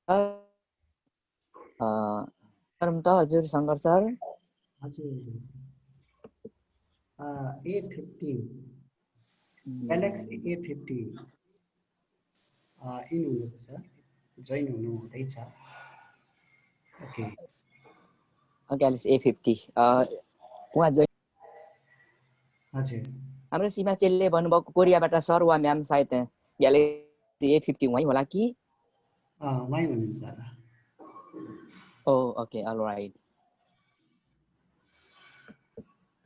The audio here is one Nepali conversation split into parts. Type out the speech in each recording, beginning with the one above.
त हजुर शङ्कर सर हजुर A50 Galaxy A50 इन हुनुभएको छ जोइन हुनुहुँदैछ ओके ग्यालेक्सी A50 उहाँ जोइन हजुर हाम्रो सीमा चेलले भन्नुभएको कोरियाबाट सर वा म्याम सायद ग्यालेक्सी A50 वही होला कि वही हुनुहुन्छ होला ओ ओके अलराइट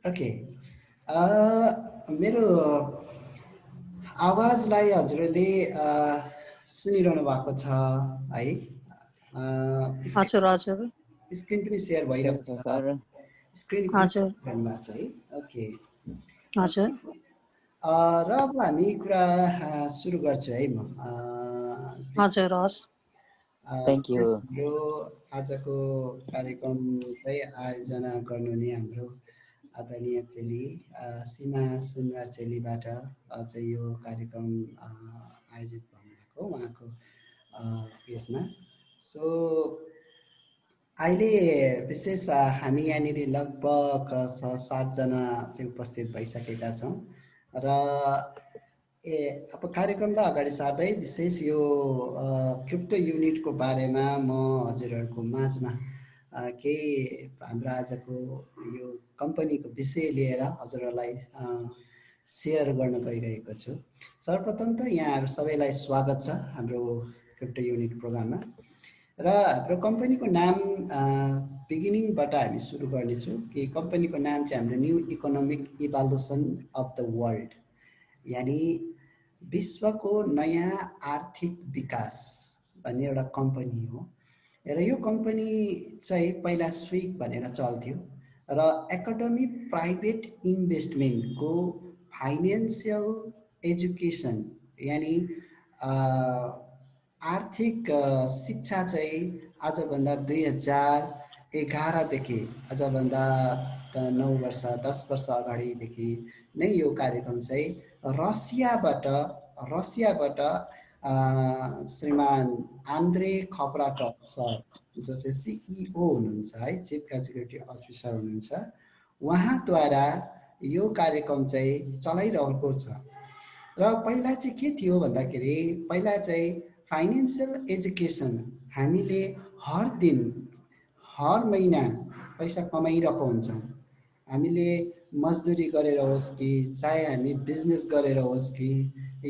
ओके मेरो आवाजलाई हजुरले सुनिरहनु भएको छ है हजुर हजुर स्क्रिन पनि शेयर भइरहेको छ सर स्क्रिन हजुर भएको छ है ओके हजुर र अब हामी कुरा सुरु गर्छु है म हजुर हस् थ्यांक यू यो आजको कार्यक्रम चाहिँ आयोजना गर्नुहुने हाम्रो आदरणीय चेली सीमा सुनवार चेलीबाट चाहिँ यो कार्यक्रम आयोजित भन्नुभएको उहाँको यसमा सो अहिले विशेष हामी यहाँनिर लगभग 6-7 जना चाहिँ उपस्थित भइसकेका छौँ र अब कार्यक्रमलाई अगाडि सार्दै विशेष यो क्रिप्टो युनिटको बारेमा म हजुरहरूको माझमा केही हाम्रो आजको यो कम्पनीको विषय लिएर हजुरहरूलाई सेयर गर्न गइरहेको छु सर्वप्रथम त यहाँहरू सबैलाई स्वागत छ हाम्रो क्रिप्टो युनिट प्रोग्राममा र हाम्रो कम्पनीको नाम बिगिनिङबाट हामी सुरु गर्नेछौँ कि कम्पनीको नाम चाहिँ हाम्रो new economic evolution of the world यानी विश्वको नयाँ आर्थिक विकास भन्ने एउटा कम्पनी हो र यो कम्पनी चाहिँ पहिला स्विक भनेर चल्थ्यो र एकाडेमी प्राइभेट इन्भेस्टमेन्टको फाइनेन्सियल एजुकेसन यानी आर्थिक शिक्षा चाहिँ आजभन्दा 2011देखि आजभन्दा 9 वर्ष 10 वर्ष अगाडिदेखि नै यो कार्यक्रम चाहिँ रसियाबाट श्रीमान आन्द्रे खप्राटक सर जो चाहिँ सिइओ हुनुहुन्छ है चिफ एक्जिक्युटिभ अफिसर हुनुहुन्छ उहाँद्वारा यो कार्यक्रम चाहिँ चलाइरहेको छ र पहिला चाहिँ के थियो भन्दाखेरि पहिला चाहिँ फाइनेन्सियल एजुकेसन हामीले हर दिन हर महिना पैसा कमाइरहेको हुन्छौँ हामीले मजदुरी गरेर होस् कि चाहे हामी बिजनेस गरेर होस् कि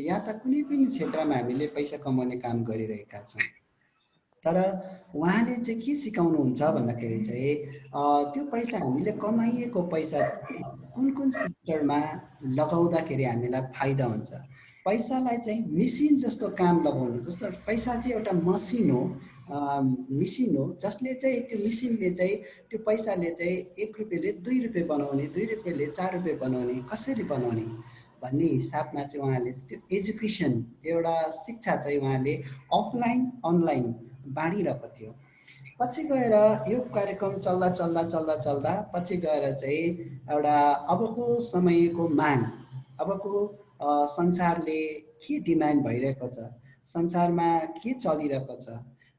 या त कुनै पनि क्षेत्रमा हामीले पैसा कमाउने काम गरिरहेका छौँ तर उहाँले चाहिँ के सिकाउनुहुन्छ भन्दाखेरि चाहिँ त्यो पैसा हामीले कमाइएको पैसा कुन कुन सेक्टरमा लगाउँदाखेरि हामीलाई फाइदा हुन्छ पैसालाई चाहिँ मेसिन जस्तो काम लगाउनु जस्तो पैसा चाहिँ एउटा मसिन हो जसले चाहिँ त्यो मेसिनले चाहिँ त्यो पैसाले चाहिँ 1 रुपियाँले 2 रुपियाँ बनाउने 2 रुपियाँले 4 रुपियाँ बनाउने कसरी बनाउने भन्ने हिसाबमा चाहिँ उहाँले त्यो एजुकेसन एउटा शिक्षा चाहिँ उहाँले अफलाइन अनलाइन बाँडिरहेको थियो पछि गएर यो कार्यक्रम चल्दा पछि गएर चाहिँ एउटा अबको समयको माग अबको संसारले के डिमान्ड भइरहेको छ संसारमा के चलिरहेको छ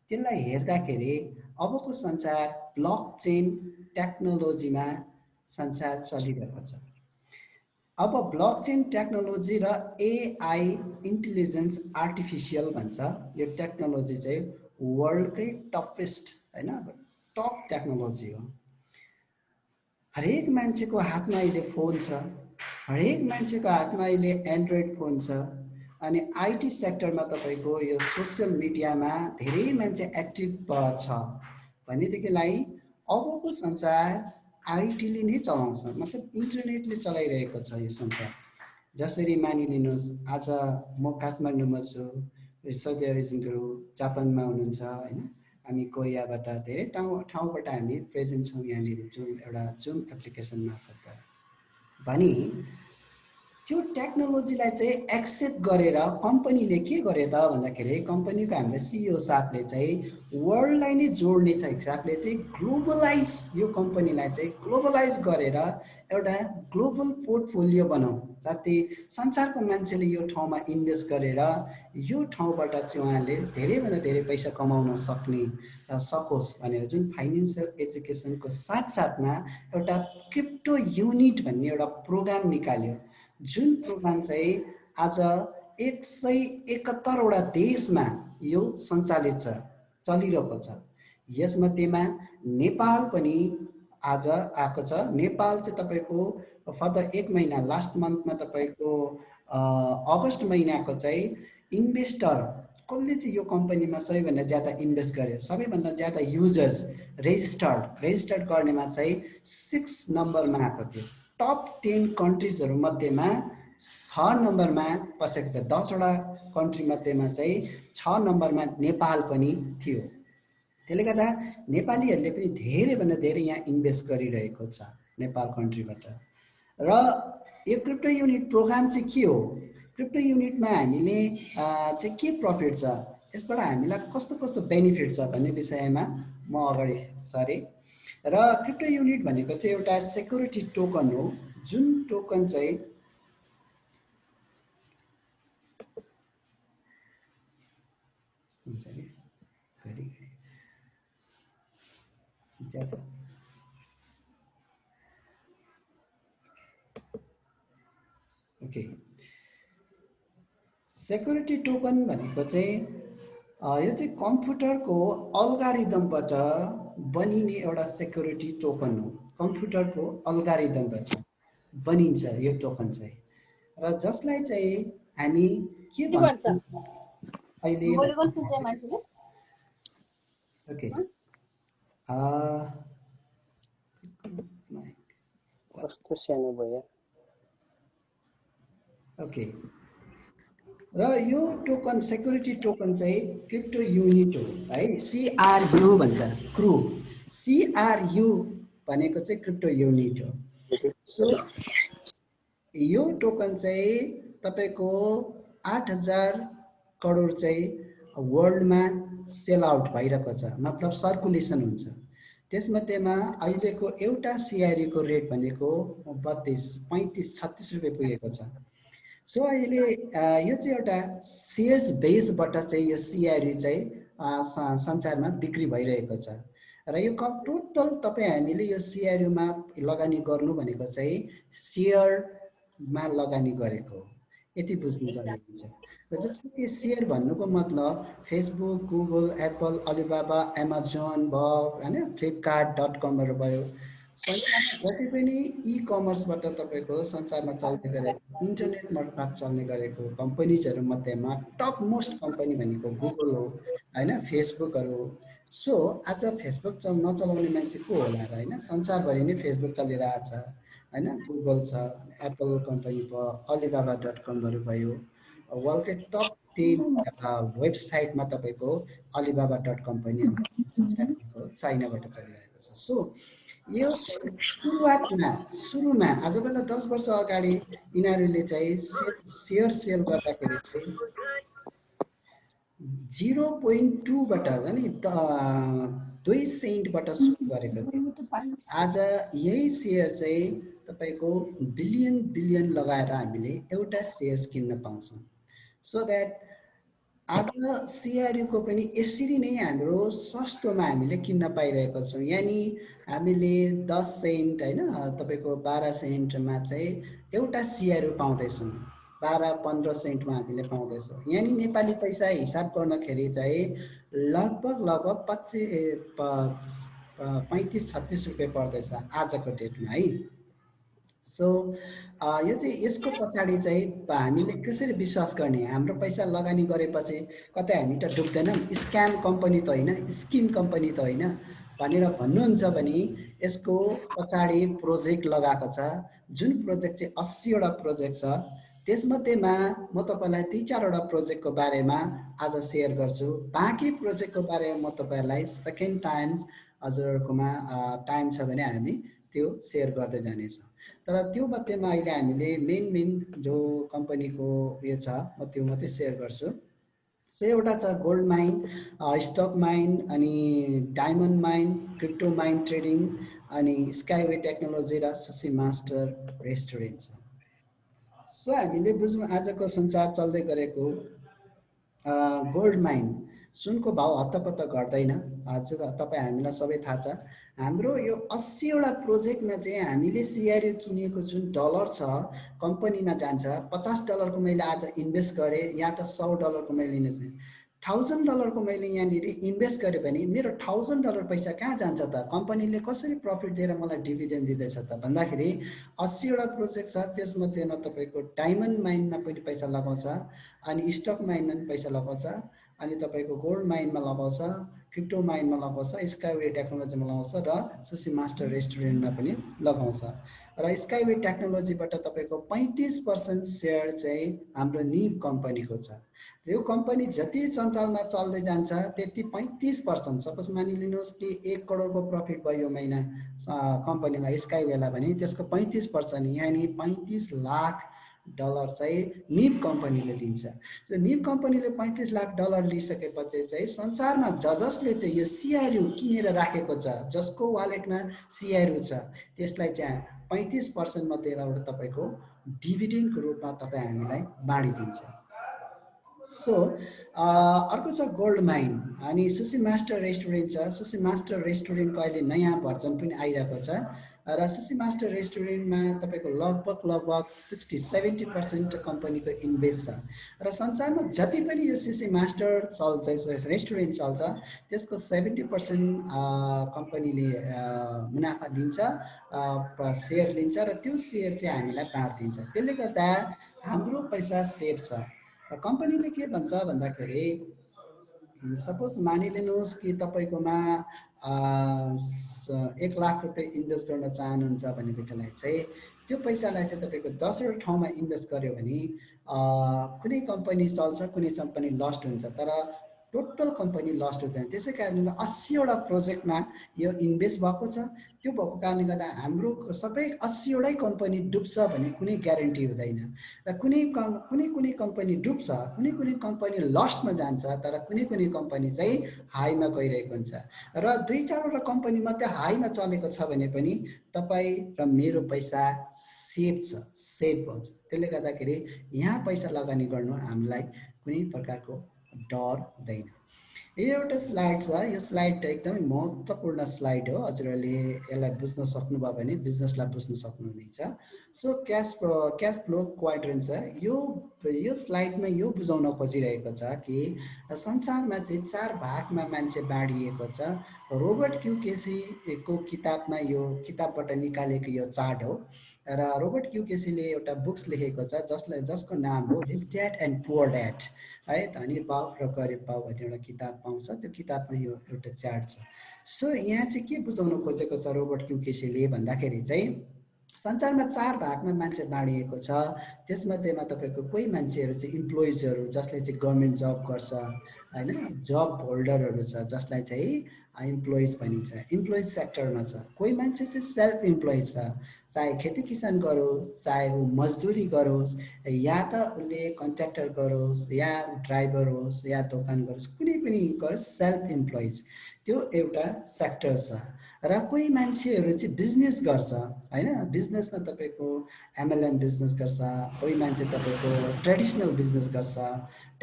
त्यसलाई हेर्दाखेरि अबको संसार ब्लकचेन टेक्नोलोजीमा संसार चलिरहेको छ अब ब्लकचेन टेक्नोलोजी र एआई इन्टेलिजेन्स आर्टिफिसियल भन्छ यो टेक्नोलोजी चाहिँ वर्ल्डकै टफेस्ट हैन टफ टेक्नोलोजी हो हरेक मान्छेको हातमा अहिले फोन छ हरेक मान्छेको हातमा अहिले एन्ड्रोइड फोन छ अनि आईटी सेक्टरमा तपाईको यो सोशल मिडियामा धेरै मान्छे एक्टिभ छ भनेदेखिलाई अबको संसार आईटीले नै चलाउँछ मतलब इन्टरनेटले चलाइरहेको छ यो संसार जसरी मानिलिनुहोस् आज म काठमाडौँमा छु रिसर्च एरिजनको जापानमा हुनुहुन्छ हैन हामी कोरियाबाट धेरै ठाउँबाट हामी प्रेजेन्ट छौँ यहाँनिर जुम एउटा जुम एप्लिकेसन मार्फत भनी त्यो टेक्नोलोजीलाई चाहिँ एक्सेप्ट गरेर कम्पनीले के गरे त भन्दाखेरि कम्पनीको हाम्रो सिइओ साहबले चाहिँ वर्ल्डलाई नै जोड्ने हिसाबले चाहिँ ग्लोबलाइज यो कम्पनीलाई चाहिँ ग्लोबलाइज गरेर एउटा ग्लोबल पोर्टफोलियो बनाऊ जति संसारको मान्छेले यो ठाउँमा इन्भेस्ट गरेर यो ठाउँबाट चाहिँ उहाँले धेरैभन्दा धेरै पैसा कमाउन सकोस् भनेर जुन फाइनेन्सियल एजुकेसनको साथसाथमा एउटा क्रिप्टो युनिट भन्ने एउटा प्रोग्राम निकाल्यो जुन प्रोग्राम चाहिँ आज 171 वटा देशमा यो सञ्चालित छ चलिरहेको छ। यसमध्येमा नेपाल पनि आज आएको छ। नेपाल चाहिँ तपाईको फर्दर 1 महिना लास्ट मन्थमा तपाईको अगस्त महिनाको चाहिँ इन्भेस्टर कसले चाहिँ यो कम्पनीमा सबैभन्दा ज्यादा इन्भेस्ट गर्यो सबैभन्दा ज्यादा युजर्स रेजिस्टर्ड गर्नेमा चाहिँ 6 नम्बरमा आएको थियो। टप 10 कन्ट्रिजहरु मध्येमा 6 नम्बरमा पसेको छ। 10 वटा कन्ट्री मध्येमा चाहिँ 6 नम्बरमा नेपाल पनि थियो। त्यसले गर्दा नेपालीहरुले पनि धेरै भन्दा धेरै यहाँ इन्भेस्ट गरिरहेको छ नेपाल कन्ट्रीबाट। र यो क्रिप्टो युनिट प्रोग्राम चाहिँ के हो? क्रिप्टो युनिटमा हामीले चाहिँ के प्रफिट छ, यसबाट हामीलाई कस्तो कस्तो बेनिफिट छ भन्ने विषयमा म अगाडि सरे। र क्रिप्टो युनिट भनेको चाहिँ एउटा सेक्युरिटी टोकन हो जुन टोकन चाहिँ ओके सेक्युरिटी टोकन भनेको चाहिँ यो चाहिँ कम्प्युटरको अल्गोरिदमबाट बनिने एउटा सेक्युरिटी टोकन हो। कम्प्युटरको अल्गोरिदमबाट बनिन्छ यो टोकन चाहिँ। र जसलाई चाहिँ हामी के भन्छौँ अहिले ओके कस्तो सानो भयो ओके। र यो टोकन सेक्युरिटी टोकन चाहिँ क्रिप्टो युनिट हो है। CRU भन्छ क्रू। CRU भनेको चाहिँ क्रिप्टो युनिट हो। सो यो टोकन चाहिँ तपाईको 8000 करोड चाहिँ वर्ल्डमा सेल आउट भइरहेको छ, मतलब सर्कुलेसन हुन्छ। त्यसमध्येमा अहिलेको एउटा CRU को रेट भनेको 32, 35, 36 रुपैयाँ पुगेको छ। सो अहिले यो चाहिँ एउटा सेयर्स बेसबाट चाहिँ यो CRU चाहिँ संसारमा बिक्री भइरहेको छ। र यो टोटल तपाईँ हामीले यो CRU मा लगानी गर्नु भनेको चाहिँ सेयरमा लगानी गरेको हो, यति बुझ्नु जरुरी छ। र जस्तो कि सेयर भन्नुको मतलब Facebook, Google, Apple, Alibaba, Amazon भयो हैन, फ्लिपकार्ट.com हरू भयो। जति पनि ई कमर्सबाट तपाईको संसारमा चल्दै गरेको इन्टरनेट मार्फत चल्ने गरेको कम्पनीजहरु मध्येमा टप मोस्ट कम्पनी भनेको गुगल हो हैन, फेसबुकहरु। सो आज फेसबुक नचलाउने मान्छे को होला र हैन, संसारभरि नै फेसबुक चलिरहेछ हैन। गुगल छ, एप्पल कम्पनी भयो, अलिबाबा.com हरू भयो। वर्ल्डकै टप 10 वेबसाइटमा तपाईको अलिबाबा.com पनि चाइनाबाट चलिरहेको छ। सो यो सुरुमा आजभन्दा 10 वर्ष अगाडि यिनीहरूले चाहिँ सेयर सेल गर्दाखेरि चाहिँ 0.2 बाट नि 2 सेन्टबाट सुरु गरेको थियो। आज यही सेयर चाहिँ तपाईको बिलियन लगाएर हामीले एउटा सेयर्स किन्न पाउँछौँ। सो दैट आज CRU को पनि यसरी नै हाम्रो सस्तोमा हामीले किन्न पाइरहेको छौँ। यानी हामीले 10 सेन्ट हैन, तपाईको 12 सेन्टमा चाहिँ एउटा CRU पाउँदैछौँ, 12-15 सेन्टमा हामीले पाउँदैछौँ। यानी नेपाली पैसा हिसाब गर्दाखेरि चाहिँ लगभग 35-36 रुपैयाँ पर्दैछ आजको डेटमा है। सो यो चाहिँ यसको पछाडि चाहिँ हामीले कसरी विश्वास गर्ने, हाम्रो पैसा लगानी गरेपछि कतै हामी त डुब्दैनौँ, स्क्याम कम्पनी त होइन, स्किम कम्पनी त होइन भनेर भन्नुहुन्छ भने यसको पछाडि प्रोजेक्ट लगाएको छ। जुन प्रोजेक्ट चाहिँ 80 वटा प्रोजेक्ट छ, त्यसमध्येमा म तपाईलाई 2-4 वटा प्रोजेक्टको बारेमा आज शेयर गर्छु। बाँकी प्रोजेक्टको बारेमा म तपाईलाई सेकेन्ड टाइम हजुरहरुकोमा टाइम छ भने हामी त्यो सेयर गर्दै जानेछ। तर त्यो मध्येमा अहिले हामीले मेन जो कम्पनीको यो छ म त्यो मात्रै सेयर गर्छु। सो एउटा छ गोल्ड माइन, स्टक माइन, अनि diamond mine, crypto mine trading, अनि स्काइवे टेक्नोलोजी र सुसी मास्टर रेस्टुरेन्ट छ। सो हामीले बुझ्यौँ आजको संसार चल्दै गरेको गोल्ड माइन, सुनको भाउ हत्तपत्त घट्दैन। आज तपाईँ हामीलाई सबै थाहा छ, हाम्रो यो 80वटा प्रोजेक्टमा चाहिँ हामीले सिआरयू किनेको जुन डलर छ कम्पनीमा जान्छ। $50 को मैले आज इन्भेस्ट गरेँ, या त $100 को मैले $1000 को मैले यहाँनिर इन्भेस्ट गरेँ भने मेरो $1000 पैसा कहाँ जान्छ त? कम्पनीले कसरी प्रफिट दिएर मलाई डिभिडेन्ड दिँदैछ त भन्दाखेरि 80वटा प्रोजेक्ट छ, त्यसमध्येमा तपाईँको डायमन्ड माइनमा पनि पैसा लगाउँछ, अनि स्टक माइनमा पनि पैसा लगाउँछ, अनि तपाईँको गोल्ड माइनमा लगाउँछ, क्रिप्टो माइनमा लगाउँछ, स्काइवे टेक्नोलोजीमा लगाउँछ र सुसी मास्टर रेस्टुरेन्टमा पनि लगाउँछ। र स्काइवे टेक्नोलोजीबाट तपाईँको 35% सेयर चाहिँ हाम्रो निप कम्पनीको छ। यो कम्पनी जति सञ्चालनमा चल्दै जान्छ त्यति 35%, सपोज मानिलिनुहोस् कि 1 करोडको प्रफिट भयो महिना कम्पनीलाई स्काइवेलाई भने त्यसको 35% यानि $35 लाख चाहिँ निप कम्पनीले लिन्छ। र निप कम्पनीले $35 लाख लिइसकेपछि चाहिँ संसारमा जसले चाहिँ यो सिआरयू किनेर राखेको छ, जसको वालेटमा सिआरयू छ, त्यसलाई चाहिँ 35% मध्येबाट तपाईँको डिभिडेन्डको रूपमा तपाईँ हामीलाई बाँडिदिन्छ। सो अर्को छ गोल्ड माइन, अनि सुसी मास्टर रेस्टुरेन्ट छ। सुसी मास्टर रेस्टुरेन्टको अहिले नयाँ भर्जन पनि आइरहेको छ, र सुसी मास्टर रेस्टुरेन्टमा तपाईँको लगभग 60-70% कम्पनीको इन्भेस्ट छ। र संसारमा जति पनि यो सुसी मास्टर चल्छ, रेस्टुरेन्ट चल्छ, त्यसको 70% कम्पनीले मुनाफा लिन्छ, सेयर लिन्छ, र त्यो सेयर चाहिँ हामीलाई बाँडिदिन्छ। त्यसले गर्दा हाम्रो पैसा सेफ छ। र कम्पनीले के भन्छ भन्दाखेरि, सपोज मानिलिनुहोस् कि तपाईँकोमा 1 लाख रुपियाँ इन्भेस्ट गर्न चाहनुहुन्छ भनेदेखिलाई चाहिँ त्यो पैसालाई चाहिँ तपाईँको 10वटा ठाउँमा इन्भेस्ट गर्यो भने कुनै कम्पनी चल्छ, कुनै कम्पनी लस्ट हुन्छ, तर टोटल कम्पनी लस्ट हुँदैन। त्यसै कारणले 80वटा प्रोजेक्टमा यो इन्भेस्ट भएको छ। त्यो भएको कारणले गर्दा हाम्रो सबै 80वटै कम्पनी डुब्छ भने कुनै ग्यारेन्टी हुँदैन। र कुनै कम्पनी डुब्छ, कुनै कम्पनी लस्टमा जान्छ, तर कुनै कम्पनी चाहिँ हाईमा गइरहेको हुन्छ। र 2-4वटा कम्पनी मात्रै हाईमा चलेको छ भने पनि तपाईँ र मेरो पैसा सेफ हुन्छ। त्यसले गर्दाखेरि यहाँ पैसा लगानी गर्नु हामीलाई कुनै प्रकारको डर हुँदैन। यो एउटा स्लाइड छ, यो स्लाइड एकदमै महत्त्वपूर्ण स्लाइड हो। हजुरहरूले यसलाई बुझ्न सक्नुभयो भने बिजनेसलाई बुझ्न सक्नुहुनेछ। सो क्याश फ्लो क्वाड्रेन्ट छ। यो स्लाइडमा यो बुझाउन खोजिरहेको छ कि संसारमा चाहिँ 4 भागमा मान्छे बाँडिएको छ। रोबर्ट क्युकेसीको किताबमा, यो किताबबाट निकालेको यो चार्ट हो। र रोबर्ट क्युकेसीले एउटा बुक्स लेखेको छ जसको नाम हो rich dad and poor dad, है, धनी बाउ र गरिब बाउ भन्ने एउटा किताब पाउँछ। त्यो किताबमा यो एउटा चार्ट छ। सो यहाँ चाहिँ के बुझाउन खोजेको छ रोबर्ट क्युकेसीले भन्दाखेरि चाहिँ संसारमा 4 भागमा मान्छे बाँडिएको छ। त्यसमध्येमा तपाईँको कोही मान्छेहरू चाहिँ इम्प्लोइजहरू जसले चाहिँ गभर्मेन्ट जब गर्छ, होइन, जब होल्डरहरू छ जसलाई चाहिँ इम्प्लोइज भनिन्छ, इम्प्लोइज सेक्टरमा छ। कोही मान्छे चाहिँ सेल्फ इम्प्लोइज छ, चाहे खेती किसान गरोस्, चाहे ऊ मजदुरी गरोस्, या त उसले कन्ट्र्याक्टर गरोस्, या ड्राइभर होस्, या दोकान गरोस्, कुनै पनि गरोस्, सेल्फ इम्प्लोइज, त्यो एउटा सेक्टर छ। र कोही मान्छेहरू चाहिँ बिजनेस गर्छ, होइन, बिजनेसमा तपाईँको एमएलएम बिजनेस गर्छ, कोही मान्छे तपाईँको ट्रेडिसनल बिजनेस गर्छ।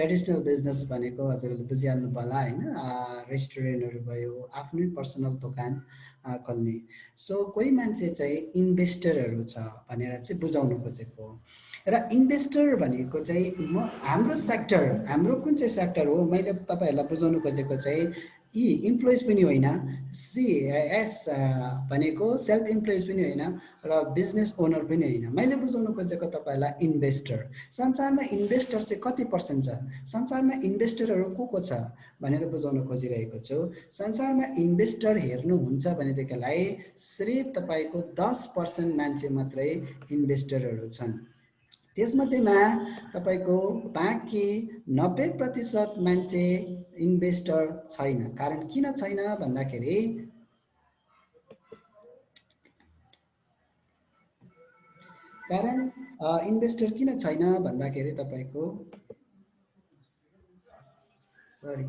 ट्रेडिसनल बिजनेस भनेको हजुरहरूले बुझिहाल्नु होला, होइन, रेस्टुरेन्टहरू भयो, आफ्नै पर्सनल दोकान खोल्ने। सो कोही मान्छे चाहिँ इन्भेस्टरहरू छ भनेर चाहिँ बुझाउनु खोजेको हो। र इन्भेस्टर भनेको चाहिँ हाम्रो सेक्टर, हाम्रो कुन चाहिँ सेक्टर हो मैले तपाईँहरूलाई बुझाउनु खोजेको चाहिँ इम्प्लोइज पनि होइन, सिएस भनेको सेल्फ इम्प्लोइज पनि होइन, र बिजनेस ओनर पनि होइन। मैले बुझाउनु खोजेको तपाईँहरूलाई इन्भेस्टर। संसारमा इन्भेस्टर चाहिँ कति पर्सेन्ट छ, संसारमा इन्भेस्टरहरू को छ भनेर बुझाउन खोजिरहेको छु। संसारमा इन्भेस्टर हेर्नुहुन्छ भनेदेखिलाई सिर्फ तपाईँको 10% मान्छे मात्रै इन्भेस्टरहरू छन्। त्यसमध्येमा तपाईँको बाँकी 90% मान्छे इन्भेस्टर छैन। कारण किन छैन भन्दाखेरि कारण इन्भेस्टर किन छैन भन्दाखेरि तपाईको सरी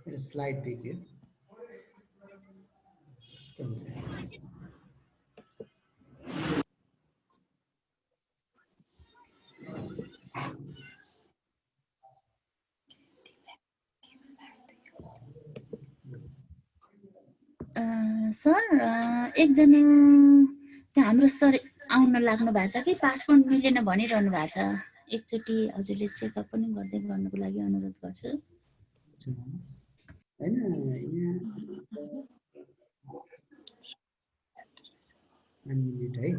मेरो स्लाइड बिग्रियो यस्तो हुन्छ सर एकजना त्यहाँ हाम्रो सर आउन लाग्नु भएको छ कि पासपोर्ट मिलेन भनिरहनु भएको छ एकचोटि हजुरले चेकअप पनि गर्दै गर्नुको लागि अनुरोध गर्छु हैन यहाँ 1 मिनेट है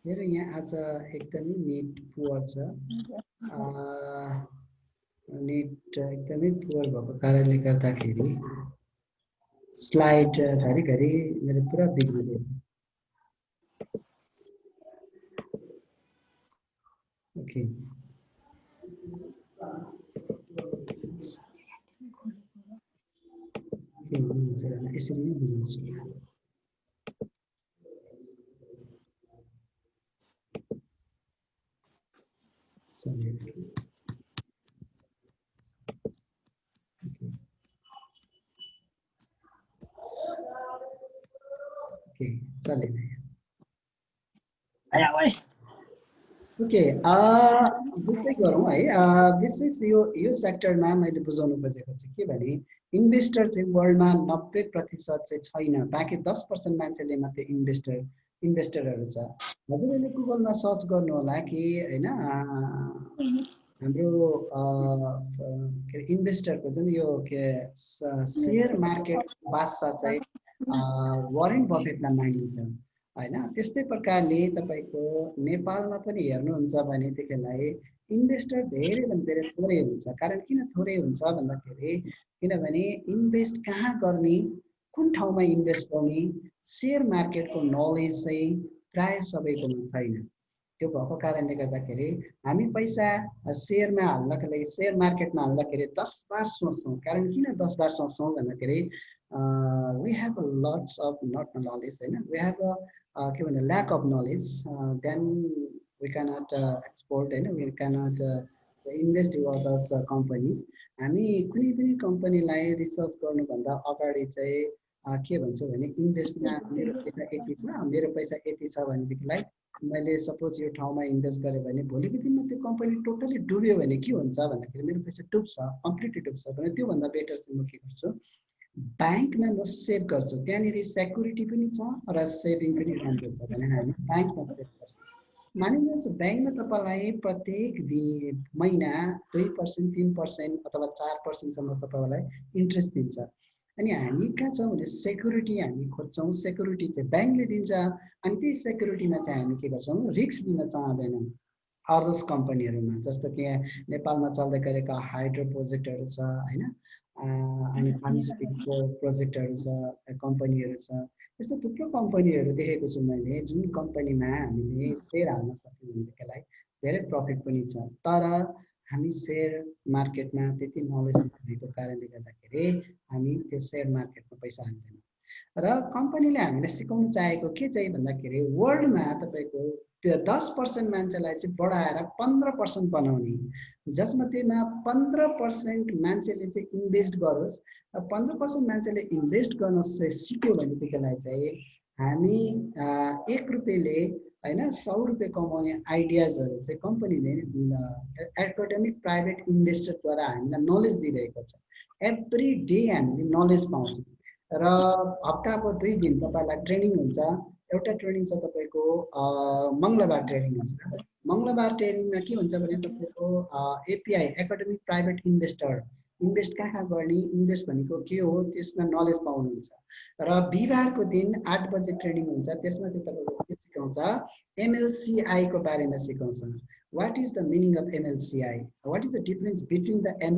मेरो यहाँ आज एकदमै नेट पुअर छ नेट एकदमै पुअर भएको कारणले गर्दाखेरि स्लाइड घरिघरि मेरो पुरा बिग्रिँदैछ ओके यसरी नै बुझाउँछु ओके चलेन ओके बुझ्दै गरौँ है विशेष यो सेक्टरमा मैले बुझाउनु खोजेको चाहिँ के भने इन्भेस्टर चाहिँ वर्ल्डमा 90% चाहिँ छैन बाँकी 10% मान्छेले मात्रै इन्भेस्टरहरू छ हजुरले गुगलमा सर्च गर्नु होला कि हैन हाम्रो के इन्भेस्टरको जुन यो के शेयर मार्केट बादशाह चाहिँ वारेन बफेटलाई मानिन्छ हैन त्यस्तै प्रकारले तपाईको नेपालमा पनि हेर्नुहुन्छ भने त्यसलाई इन्भेस्टर धेरै भन्दा धेरै थोरै हुन्छ कारण किन थोरै हुन्छ भन्दाखेरि किनभने इन्भेस्ट कहाँ गर्ने कुन ठाउँमा इन्भेस्ट गर्ने शेयर मार्केटको नलेज चाहिँ प्राय सबैकोमा छैन त्यो भएको कारणले गर्दाखेरि हामी पैसा शेयरमा हाल्नका लागि शेयर मार्केटमा हाल्दाखेरि 10 बार सोच्छौं कारण किन 10 बार सोच्छौं भन्दाखेरि we have a lots of not knowledge we have a lack of knowledge then we cannot export we cannot invest in other companies हामी कुनै पनि कम्पनीलाई रिसर्च गर्नु भन्दा अगाडि चाहिँ के भन्छौ भने इन्भेस्टमा मेरो पैसा यति छ मेरो पैसा यति छ भनेदेखिलाई मैले सपोज यो ठाउँमा इन्भेस्ट गरे भने भोलिको दिनमा त्यो कम्पनी टोटली डुब्यो भने के हुन्छ भन्दाखेरि मेरो पैसा डुब्छ कम्प्लिटली डुब्छ भने त्यो भन्दा बेटर चाहिँ म के गर्छु बैंकमा म सेभ गर्छु त्यहाँनिर सेक्युरिटी पनि छ र सेभिङ पनि राम्रो छ भने हामी बैंकमा सेभ गर्छौं मानिलिनुहोस् बैंकमा तपाईलाई प्रत्येक महिना 2% 3% अथवा 4% सम्म तपाईलाई इन्ट्रेस्ट दिन्छ अनि हामी कहाँ छौं भने सेक्युरिटी हामी खोज्छौं सेक्युरिटी चाहिँ बैंकले दिन्छ अनि त्यही सेक्युरिटीमा चाहिँ हामी के गर्छौं रिस्क लिन चाहदैनौं अदर्स कम्पनीहरुमा जस्तो कि नेपालमा चल्दै गरेका हाइड्रो प्रोजेक्टहरु छ हैन अनि फार्मास्युटिकल प्रोजेक्टहरु छ कम्पनीहरु छ यस्तो थुप्रो कम्पनीहरु देखेको छु मैले जुन कम्पनीमा हामीले शेयर हाल्न सक्यौं भनेदेखिलाई धेरै प्रफिट पनि छ तर हामी शेयर मार्केटमा त्यति नलेज नभएको कारणले गर्दाखेरि हामी त्यो शेयर मार्केटमा पैसा हाल्दैनौं र कम्पनीले हामीलाई सिकाउन चाहेको के चाहिँ भन्दाखेरि वर्ल्डमा तपाईको 10% मान्छेलाई चाहिँ बढाएर 15% बनाउने जसमध्येमा 15% मान्छेले चाहिँ इन्भेस्ट गरोस् र 15% मान्छेले इन्भेस्ट गर्न सिक्यो भनेदेखिलाई चाहिँ हामी 1 रुपैयाँले हैन 100 रुपैयाँ कमाउने आइडियाजहरु चाहिँ कम्पनीले एकाडेमिक प्राइभेट इन्भेस्टरद्वारा हामीलाई नलेज दिइरहेको छ एभ्री डे हामीले नलेज पाउँछौं र हप्ताको 2 दिन तपाईलाई ट्रेनिङ हुन्छ एउटा ट्रेनिङ छ तपाईको मंगलबार ट्रेनिङ हुन्छ मंगलबार ट्रेनिङमा के हुन्छ भने तपाईको API academic private investor invest कहाँ गर्ने इन्भेस्ट भनेको के हो त्यसमा नलेज पाउनुहुन्छ र बिहीबारको दिन 8 बजे ट्रेनिङ हुन्छ त्यसमा चाहिँ तपाईको के सिकाउँछ एमएलसीआई को बारेमा सिकाउँछ what is the meaning of MLCI what is the difference between the M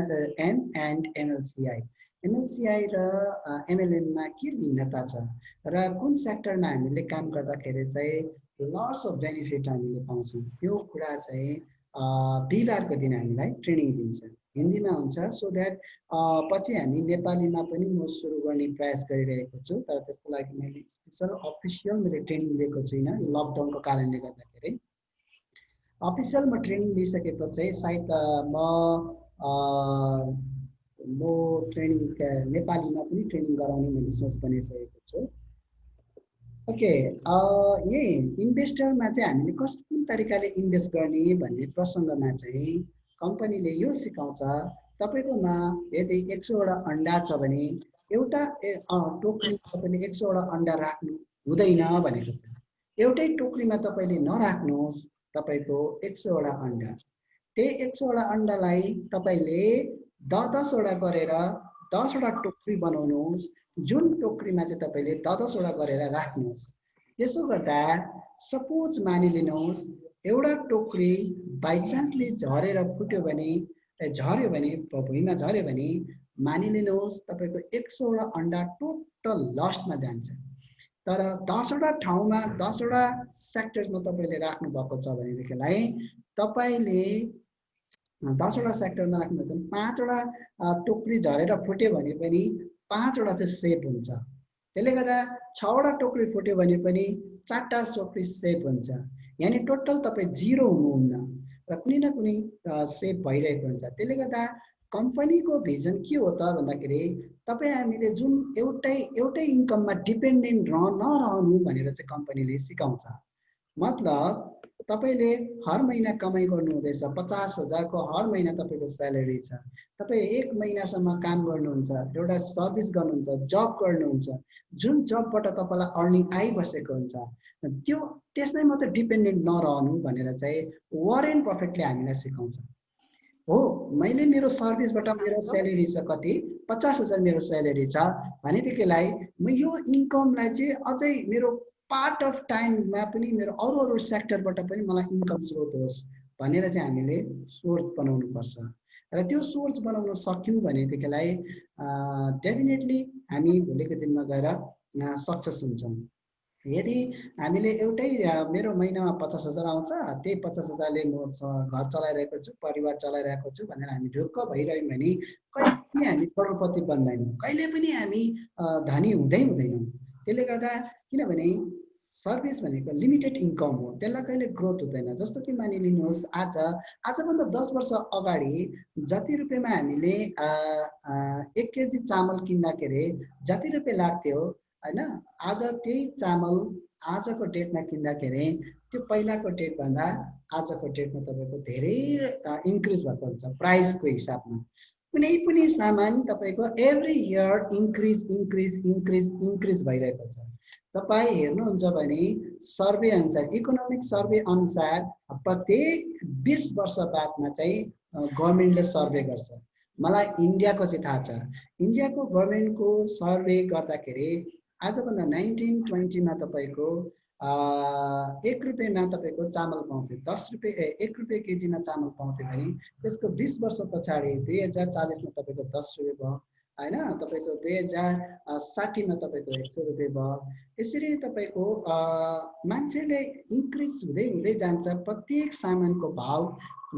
and MLCI MLCI र MLM मा के भिन्नता छ र कुन सेक्टरमा हामीले काम गर्दाखेरि चाहिँ लट्स अफ बेनिफिट हामीले पाउँछौं त्यो कुरा चाहिँ बिहीबारको दिन हामीलाई ट्रेनिङ दिन्छ हिन्दीमा हुन्छ सो द्याट पछि हामी नेपालीमा पनि म सुरु गर्ने प्रयास गरिरहेको छु तर त्यसको लागि मैले स्पेसल अफिसियल मैले ट्रेनिङ लिएको छुइनँ यो लकडाउनको कारणले गर्दाखेरि अफिसियल म ट्रेनिङ लिइसकेपछि सायद म ट्रेनिङ नेपालीमा पनि ट्रेनिङ गराउने मैले सोच बनाइसकेको छु ओके यही इन्भेस्टरमा चाहिँ हामीले कस्तो तरिकाले इन्भेस्ट गर्ने भन्ने प्रसङ्गमा चाहिँ कम्पनीले यो सिकाउँछ तपाईकोमा यदि 100 वटा अन्डा छ भने एउटा टोकरीमा तपाईले 100 वटा अन्डा राख्नु हुँदैन भनेको छ एउटै टोकरीमा तपाईले नराख्नुहोस् तपाईको 100 वटा अन्डा त्यही 100 वटा अन्डालाई तपाईले 10 वटा गरेर 10 वटा टोकरी बनाउनुहोस् जुन टोकरीमा चाहिँ तपाईले 10 वटा गरेर राख्नुहोस् त्यसो गर्दा सपोज मानिलिनुहोस् एउटा टोकरी बाइ चान्सले झरेर फुट्यो भने झर्यो भने भुइँमा झर्यो भने मानिलिनुहोस् तपाईको 100 वटा अन्डा टोटल लस्टमा जान्छ तर 10 वटा ठाउँमा 10 वटा सेक्टरमा तपाईले राख्नु भएको छ भनेदेखिलाई तपाईले 10 वटा सेक्टरमा राख्नुहुन्छ भने 5 वटा टोकरी झरेर फुट्यो भने पनि 5 वटा चाहिँ सेभ हुन्छ त्यसले गर्दा 6 वटा टोकरी फुट्यो भने पनि 4 टा टोकरी सेभ हुन्छ यानी टोटल तपाई जिरो हुनुहुन्न र कुनै न कुनै सेभ भइरहेको हुन्छ त्यसले गर्दा कम्पनीको भिजन के हो त भन्दाखेरि तपाई हामीले जुन एउटै इन्कममा डिपेन्डेन्ट नरहनु भनेर चाहिँ कम्पनीले सिकाउँछ मतलब तपाईले हर महिना कमाइ गर्नु हुँदैछ 50,000 को हर महिना तपाईको स्यालेरी छ तपाई 1 महिनासम्म काम गर्नुहुन्छ एउटा सर्भिस गर्नुहुन्छ जब गर्नुहुन्छ जुन जबबाट तपाईलाई अर्निङ आइबसेको हुन्छ त्यो त्यसमै मात्र डिपेन्डेन्ट नरहनु भनेर चाहिँ वारेन बफेटले हामीलाई सिकाउँछ हो मैले मेरो सर्भिसबाट मेरो स्यालेरी छ कति 50,000 मेरो स्यालेरी छ भनेदेखिलाई म यो इन्कमलाई चाहिँ अझै मेरो पार्ट अफ टाइममा पनि मेरो अरू सेक्टरबाट पनि मलाई इन्कम स्रोत होस् भनेर चाहिँ हामीले सोर्स बनाउनु पर्छ र त्यो सोर्स बनाउन सक्यौं भनेदेखिलाई डेफिनेटली हामी भोलिको दिनमा गएर सक्सेस हुन्छौं यदि हामीले एउटै मेरो महिनामा 50,000 आउँछ त्यही 50,000 ले म घर चलाइरहेको छु परिवार चलाइरहेको छु भनेर हामी ढुक्क भइरह्यौं भने कहिले पनि हामी करोडपति बन्दैनौं कहिले पनि हामी धनी हुँदैनौं त्यसले गर्दा किनभने सर्भिस भनेको लिमिटेड इन्कम हो त्यसलाई कहिले ग्रोथ हुँदैन जस्तो कि मानिलिनुहोस् आजभन्दा 10 वर्ष अगाडि जति रुपैयाँमा हामीले 1 केजी चामल किन्दाखेरि जति रुपैयाँ लाग्थ्यो हैन आज त्यही चामल आजको डेटमा किन्दाखेरि त्यो पहिलाको डेट भन्दा आजको डेटमा तपाईको धेरै इन्क्रिज भएको हुन्छ प्राइसको हिसाबमा कुनै पनि सामान तपाईको एभ्री इयर इन्क्रिज भइरहेको छ तपाई हेर्नुहुन्छ भने सर्वे अनुसार इकोनोमिक सर्वे अनुसार प्रत्येक 20 वर्ष बादमा चाहिँ गभर्नमेन्टले सर्वे गर्छ मलाई इन्डियाको चाहिँ थाहा छ इन्डियाको गभर्नमेन्टको सर्वे गर्दाखेरि आजभन्दा 1920 मा तपाईको 1 रुपैयाँमा तपाईको चामल पाउँथे 10 रुपैयाँ 1 रुपैयाँ केजीमा चामल पाउँथे भने त्यसको 20 वर्ष पछाडी 2040 मा तपाईको 10 रुपैयाँ भयो हैन तपाईको 2060 मा तपाईको 100 रुपैयाँ भयो यसरी तपाईको मान्छेले इन्क्रिज हुँदै जान्छ प्रत्येक सामानको भाव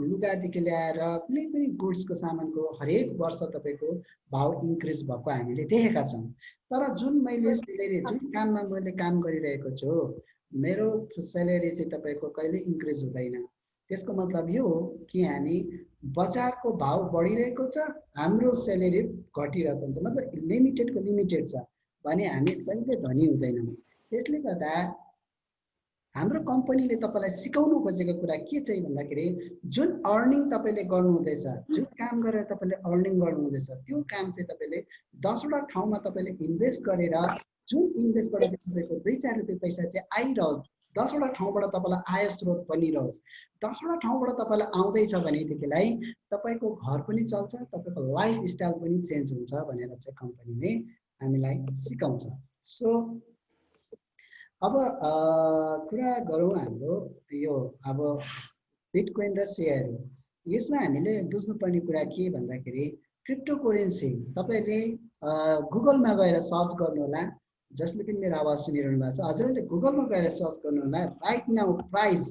लुगादेखि ल्याएर कुनै पनि गुड्सको सामानको हरेक वर्ष तपाईको भाव इन्क्रिज भएको हामीले देखेका छौं तर जुन मैले स्यालेरी जुन काममा मैले काम गरिरहेको छु मेरो स्यालेरी चाहिँ तपाईको कहिले इन्क्रिज हुँदैन त्यसको मतलब यो हो कि हामी बजारको भाव बढिरहेको छ हाम्रो स्यालेरी घटिरहेको हुन्छ मतलब लिमिटेडको लिमिटेड छ भने हामी कहिले धनी हुँदैनौं त्यसले गर्दा हाम्रो कम्पनीले तपाईलाई सिकाउनु खोजेको कुरा के चाहिँ भन्दाखेरि जुन अर्निङ तपाईले गर्नु हुँदैछ जुन काम गरेर तपाईले अर्निङ गर्नु हुँदैछ त्यो काम चाहिँ तपाईले 10 वटा ठाउँमा तपाईले इन्भेस्ट गरेर जुन इन्भेस्टबाट तपाईको 2-4 रुपैयाँ पैसा चाहिँ आइरहोस् 10 वटा ठाउँबाट तपाईलाई आय स्रोत बनिरहोस् 10 वटा ठाउँबाट तपाईलाई आउँदै छ भनेदेखिलाई तपाईको घर पनि चल्छ तपाईको लाइफ स्टाइल पनि चेन्ज हुन्छ भनेर चाहिँ कम्पनीले हामीलाई सिकाउँछ सो अब कुरा गरौँ हाम्रो यो अब बिटकोइन र शेयर यसमा हामीले बुझ्नुपर्ने कुरा के भन्दाखेरि क्रिप्टोकरेन्सी तपाईले गुगलमा गएर सर्च गर्नु होला जसले पनि मेरो आवाज सुनिरहनु भएको छ हजुरले गुगलमा गएर सर्च गर्नु होला राइट नाउ प्राइस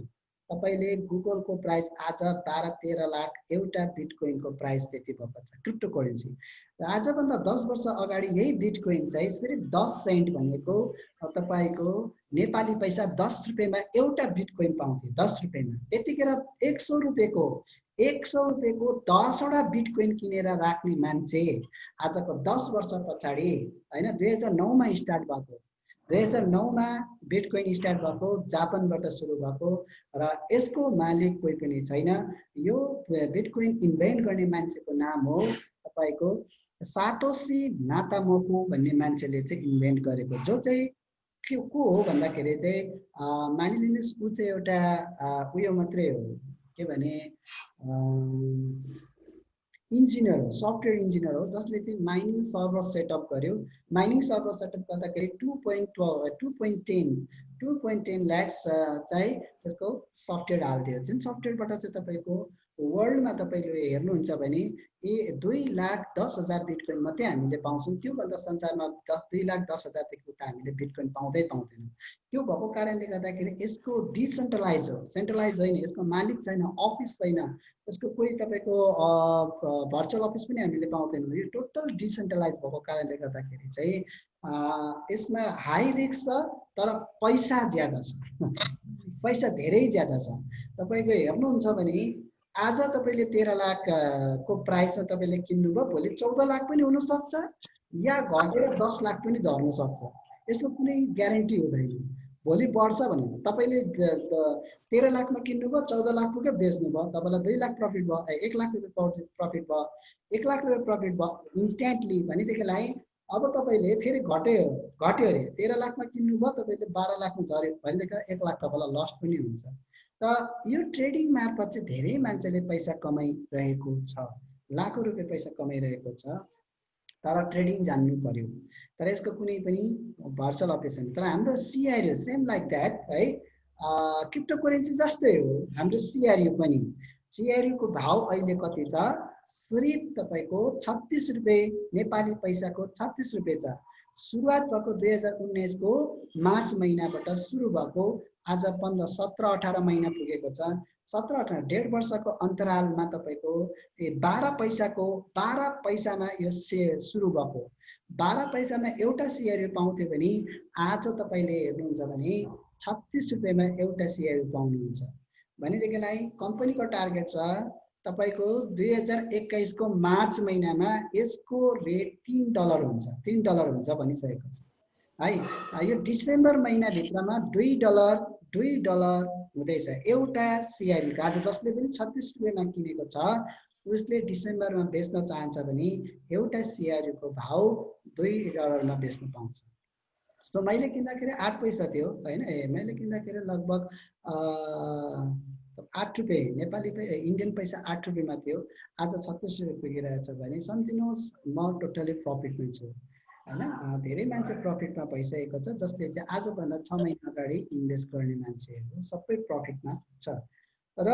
तपाईले गुगलको प्राइस आज 12-13 लाख एउटा बिटकोइनको प्राइस त्यति भएको छ क्रिप्टो करेन्सी। र आजभन्दा 10 वर्ष अगाडि यही बिटकोइन चाहिँ सिर्फ 10 सेन्ट भनेको तपाईको नेपाली पैसा 10 रुपैयाँमा एउटा बिटकोइन पाउँथे 10 रुपैयाँमा। त्यतिखेर 100 रुपैयाँको 10वटा बिटकोइन किनेर राख्ने मान्छे आजको 10 वर्ष पछाडि हैन 2009 मा स्टार्ट भएको 2009 मा बिटकोइन स्टार्ट भएको जापानबाट सुरु भएको र यसको मालिक कोही पनि छैन। यो बिटकोइन इन्भेन्ट गर्ने मान्छेको नाम हो तपाईको सातोशी नाकामोटो भन्ने मान्छेले चाहिँ इन्भेन्ट गरेको, जो चाहिँ को हो भन्दाखेरि चाहिँ मानिलिनुस् उ चाहिँ एउटा उयो मात्रै हो के भने इन्जिनियर हो, सफ्टवेयर इन्जिनियर हो, जसले चाहिँ माइनिङ सर्भर सेटअप गर्यो। माइनिङ सर्भर सेटअप गर्दाखेरि 2.10 लाख चाहिँ त्यसको सफ्टवेयर हाल्दियो, जुन सफ्टवेयरबाट चाहिँ तपाईको वर्ल्डमा तपाईले हेर्नुहुन्छ भने 2,10,000 बिटकोइन मात्रै हामीले पाउँछौँ। त्यो भन्दा संसारमा 2,10,000 देखि उता हामीले बिटकोइन पाउँदैनौँ। त्यो भएको कारणले गर्दाखेरि यसको डिसेन्ट्रलाइज हो, सेन्ट्रलाइज होइन, यसको मालिक छैन, अफिस छैन, यसको कोही तपाईको भर्चुअल अफिस पनि हामीले पाउँदैनौँ। यो टोटल डिसेन्ट्रलाइज भएको कारणले गर्दाखेरि चाहिँ यसमा हाई रिस्क छ तर पैसा ज्यादा छ, पैसा धेरै ज्यादा छ। तपाईको हेर्नुहुन्छ भने आज तपाईले 13 लाख को प्राइसमा तपाईले किन्नुभयो, भोलि 14 लाख पनि हुन सक्छ या घटेर 10 लाख पनि झर्न सक्छ। यसको कुनै ग्यारेन्टी हुँदैन। भोलि बढ्छ भने तपाईले 13 लाखमा किन्नुभयो, 14 लाख पुग्यो, बेच्नुभयो, तपाईलाई 2 लाख प्रफिट भयो, 1 लाख रुपैयाँ प्रफिट भयो, 1 लाख रुपैयाँ प्रफिट भयो इन्स्ट्यान्टली। भनेदेखिलाई अब तपाईले फेरि घट्यो अरे 13 लाखमा किन्नुभयो, तपाईले 12 लाखमा झर्यो भनेदेखि 1 लाख तपाईलाई लस पनि हुन्छ। र यो ट्रेडिङ मार्फत चाहिँ धेरै मान्छेले पैसा कमाइरहेको छ, लाखौं रुपैयाँ पैसा कमाइरहेको छ, तर ट्रेडिङ जान्नु पर्यो। तर यसको कुनै पनि भर्चुअल अफिस छैन। तर हाम्रो सिआरयू सेम लाइक दैट है, क्रिप्टो करेन्सी जस्तै हो हाम्रो सिआरयू पनि। सिआरयू को भाव अहिले कति छ? सिर्फ तपाईको 36 रुपैयाँ नेपाली पैसाको 36 रुपैयाँ छ। सुरुवात भएको 2019 को मार्च महिनाबाट सुरु भएको आज 15, 17, 18 महिना पुगेको छ। 17, 18 1.5 वर्षको अन्तरालमा तपाईको 12 पैसामा यो सुरु भएको। 12 पैसामा एउटा सिआरयू पाउँथ्यो भने आज तपाईले हेर्नुहुन्छ भने 36 रुपैयाँमा एउटा सिआरयू पाउनुहुन्छ। भनेदेखिलाई कम्पनीको टार्गेट छ तपाईको 2021 को मार्च महिनामा यसको रेट $3 हुन्छ, $3 हुन्छ भनिसकेको छ है। यो डिसेम्बर महिना भित्रमा $2 हुँदैछ एउटा सिआरयू। आज जसले पनि 36 रुपैयाँमा किनेको छ उसले डिसेम्बरमा बेच्न चाहन्छ भने एउटा सिआरयू को भाव $2 मा बेच्न पाउँछ। सो मैले किन्दाखेरि 8 पैसा थियो हैन, मैले किन्दाखेरि लगभग 8 रुपैयाँ नेपाली इन्डियन पैसा 8 रुपैयाँमा थियो, आज 36 रुपैयाँ पुगिरहेछ भने सम्झिनुहोस् म टोटली प्रफिटमा छु हैन। धेरै मान्छे प्रफिटमा भइसकेको छ, जसले चाहिँ आजभन्दा 6 महिना अगाडि इन्भेस्ट गर्ने मान्छेहरू सबै प्रफिटमा छ। र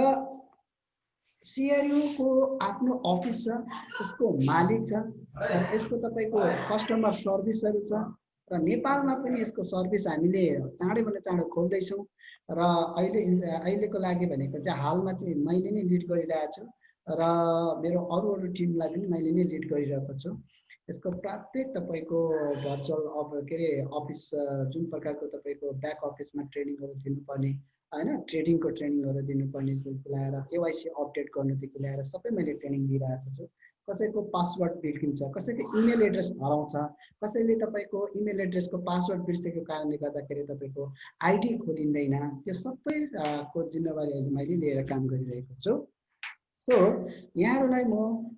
सिआरयू को आफ्नो अफिस छ, यसको मालिक छ, र यसको तपाईको कस्टमर सर्भिसहरु छ। र नेपालमा पनि यसको सर्भिस हामीले चाँडैभन्दा चाँडो खोल्दैछौँ। र अहिलेको लागि भनेको चाहिँ हालमा चाहिँ मैले नै लिड गरिरहेको छु र मेरो अरू टिमलाई पनि मैले नै लिड गरिरहेको छु। यसको प्रत्येक तपाईको भर्चुअल अफिस जुन प्रकारको तपाईको ब्याक अफिसमा ट्रेनिङहरु दिनुपर्ने हैन, ट्रेडिङको ट्रेनिङहरु दिनुपर्नेदेखि लिएर केवाइसी अपडेट गर्नुदेखि लिएर सबै मैले ट्रेनिङ दिइरहेको छु। कसैको पासवर्ड बिर्किन्छ, कसैको इमेल एड्रेस हराउँछ, कसैले तपाईको इमेल एड्रेसको पासवर्ड बिर्सेको कारणले गर्दाखेरि तपाईको आईडी खोलिँदैन। त्यो सबै को जिम्मेवारी अहिले मैले लिएर काम गरिरहेको छु। सो यहाँहरुलाई म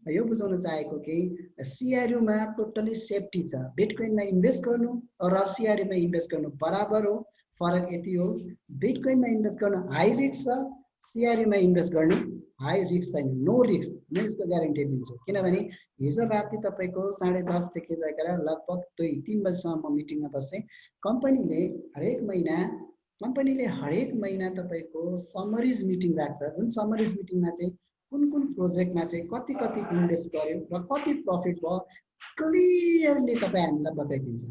यो बुझाउन चाहेको कि सिआरयू मा टोटली सेफ्टी छ। बिटकोइनमा इन्भेस्ट गर्नु र सिआरयू मा इन्भेस्ट गर्नु बराबर हो, फरक यति हो। बिटकोइनमा इन्भेस्ट गर्नु हाई रिस्क छ, सिआरयू मा इन्भेस्ट गर्नु हाई रिस्क छैन, नो रिस्क। म यसको ग्यारेन्टी दिन्छु, किनभने हिजो राति तपाईको 10:30 देखि लिएर लगभग 2-3 बजेसम्म म मिटिङमा बसेँ। कम्पनीले हरेक महिना तपाईको समरीज मिटिङ राख्छ, जुन समरीज मिटिङमा चाहिँ कुन प्रोजेक्टमा चाहिँ कति इन्भेस्ट गर्यो र कति प्रफिट भयो क्लियरली तपाई हामीलाई बताइदिन्छ।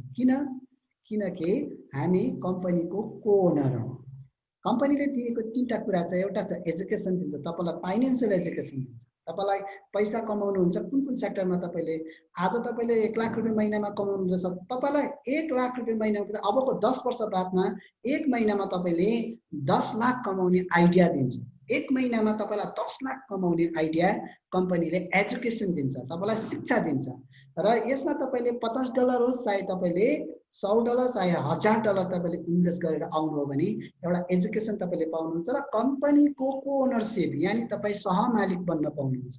किनकि हामी कम्पनीको को ओनर हौ। कम्पनीले दिएको तीनटा कुरा चाहिँ एउटा छ एजुकेसन दिन्छ, तपाईलाई फाइनान्शियल एजुकेसन दिन्छ, तपाईलाई पैसा कमाउनुहुन्छ कुन कुन सेक्टरमा तपाईले आज तपाईले 1 लाख रुपैयाँ महिनामा कमाउनुहुन्छ, तपाईलाई 1 लाख रुपैयाँ महिनामा अबको 10 वर्ष बादमा 1 महिनामा तपाईले 10 लाख कमाउने आइडिया दिन्छ, 1 महिनामा तपाईलाई 10 लाख कमाउने आइडिया कम्पनीले एजुकेसन दिन्छ, तपाईलाई शिक्षा दिन्छ। र यसमा तपाईले $50 होस् चाहे तपाईले $100 चाहे $1000 तपाईले इन्भेस्ट गरेर आउनुभयो भने एउटा एजुकेसन तपाईले पाउनुहुन्छ र कम्पनीको कोओनरशिप यानी तपाई सहमालिक बन्न पाउनुहुन्छ।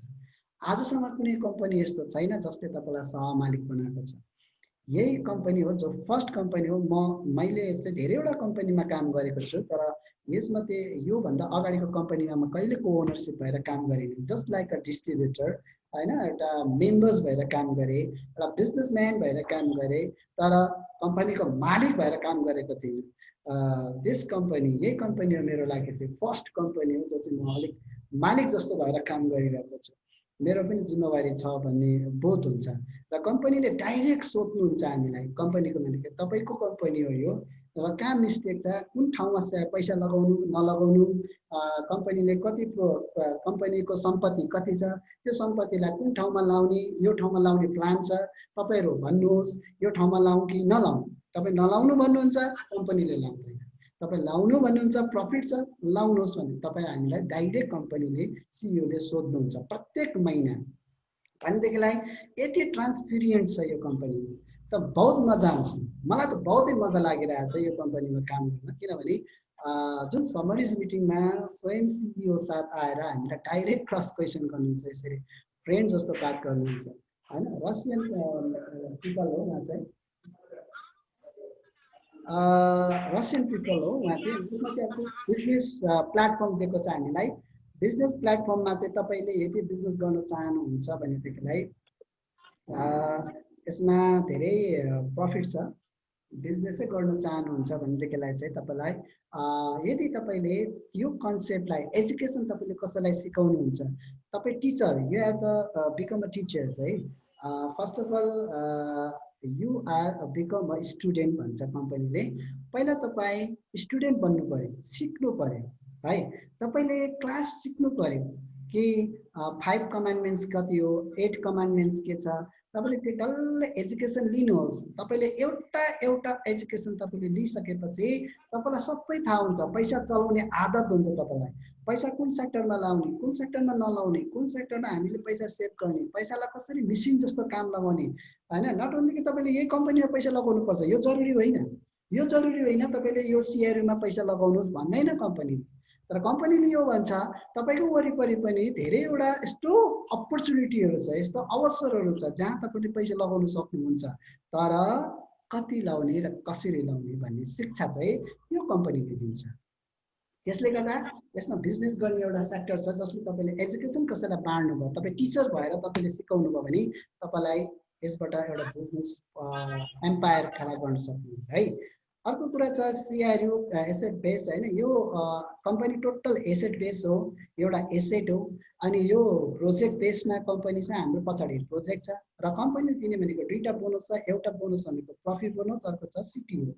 आजसम्म कुनै कम्पनी यस्तो छैन जसले तपाईलाई सहमालिक बनाएको छ। यही कम्पनी हो जो फर्स्ट कम्पनी हो। मैले चाहिँ धेरैवटा कम्पनीमा काम गरेको छु, तर यसमध्ये यो भन्दा अगाडिको कम्पनीमा म कहिले कोओनरशिप भएर काम गरिनँ, जस्ट लाइक अ डिस्ट्रिब्युटर हैन, एउटा मेम्बर्स भएर काम गरे, एउटा बिजनेसम्यान भएर काम गरे, तर कम्पनीको मालिक भएर काम गरेको थिएन। दिस कम्पनी, यही कम्पनी हो मेरो लागि चाहिँ फर्स्ट कम्पनी हो जो चाहिँ म अलिक मालिक जस्तो भएर काम गरिरहेको छु। मेरो पनि जिम्मेवारी छ भन्ने बोध हुन्छ र कम्पनीले डाइरेक्ट सोध्नुहुन्छ हामीलाई, कम्पनीको मालिकले तपाईको कम्पनी हो यो र कहाँ मिस्टेक छ, कुन ठाउँमा पैसा लगाउनु नलगाउनु, कम्पनीले कति कम्पनीको सम्पत्ति कति छ, त्यो सम्पत्तिलाई कुन ठाउँमा लाउने, यो ठाउँमा लाउने प्लान छ, तपाईहरु भन्नुहोस् यो ठाउँमा लाउँ कि नलाउँ। तपाई नलाउनु भन्नुहुन्छ कम्पनीले लाउँदैन, तपाई लाउनु भन्नुहुन्छ प्रफिट छ लाउनुहोस् भने तपाई हामीलाई डाइरेक्ट कम्पनीले सीईओले सोध्नुहुन्छ प्रत्येक महिना। भनेदेखिलाई यति ट्रान्सपेरेन्ट छ यो कम्पनी त बहुत मजा आउँछ। मलाई त बहुतै मजा लागिरहेको छ यो कम्पनीमा काम गर्न, किनभने जुन समरीज मिटिङमा स्वयं सीईओ साथ आएर हामीलाई डाइरेक्ट क्रस क्वेसन गर्नुहुन्छ, यसरी फ्रेन्ड जस्तो बात गर्नुहुन्छ हैन। रसियन पिपल हो उहाँ चाहिँ, रसियन पिपल हो उहाँ चाहिँ। त्यसमा चाहिँ बिजनेस प्लेटफर्म दिएको छ हामीलाई। बिजनेस प्लेटफर्ममा चाहिँ तपाईले यदि बिजनेस गर्न चाहनुहुन्छ भनेदेखिलाई यसमा धेरै प्रफिट छ। बिजनेसै गर्न चाहनुहुन्छ भनेदेखिलाई चाहिँ तपाईलाई यदि तपाईले यो कन्सेप्टलाई एजुकेसन तपाईले कसैलाई सिकाउनुहुन्छ, तपाई teacher, you have the become a teachers है। First of all you are become a student भन्छ कम्पनीले। पहिला तपाई स्टुडेन्ट बन्नु पर्यो, सिक्नु पर्यो है। तपाईले क्लास सिक्नु पर्यो कि 5 कमान्डमेन्ट्स कति हो, 8 कमान्डमेन्ट्स के छ, तपाईले त्यो डल्लै एजुकेसन लिनुहोस्। तपाईले एउटा एजुकेसन तपाईले लिइसकेपछि तपाईलाई सबै थाहा हुन्छ, पैसा चलाउने आदत हुन्छ तपाईलाई। पैसा कुन सेक्टरमा लाउने, कुन सेक्टरमा नलाउने, कुन सेक्टरमा हामीले पैसा सेभ गर्ने, पैसालाई कसरी मिसिन जस्तो काम लगाउने हैन। नट ओन्ली कि तपाईले यही कम्पनीमा पैसा लगाउनु पर्छ, यो जरुरी होइन। यो जरुरी होइन तपाईले यो सीआरयूमा पैसा लगाउनुहोस् भन्दैन कम्पनीले। तर कम्पनीले यो भन्छ तपाईको वरिपरि पनि धेरैवटा यस्तो अपर्चुनिटीहरु छ, यस्तो अवसरहरु छ जहाँ तपाईले पैसा लगाउन सक्नुहुन्छ, तर कति लाउने र कसरी लाउने भन्ने शिक्षा चाहिँ यो कम्पनीले दिन्छ। त्यसले गर्दा यसमा बिजनेस गर्ने एउटा सेक्टर छ जसले तपाईले एजुकेसन कसैलाई बाँड्नु भयो, तपाई टिचर भएर तपाईले सिकाउनु भयो भने तपाईलाई यसबाट एउटा बिजनेस एम्पायर खडा गर्न सक्नुहुन्छ है। अर्को कुरा छ सीआरयू एसेट बेस हैन। यो कम्पनी टोटल एसेट बेस हो, एउटा एसेट हो। अनि यो प्रोजेक्ट बेसमा कम्पनी छ, हाम्रो पछाडी प्रोजेक्ट छ र कम्पनी दिने भनेको दुईटा बोनस छ। एउटा बोनस भनेको प्रफिट बोनस, अर्को छ सिटिओ।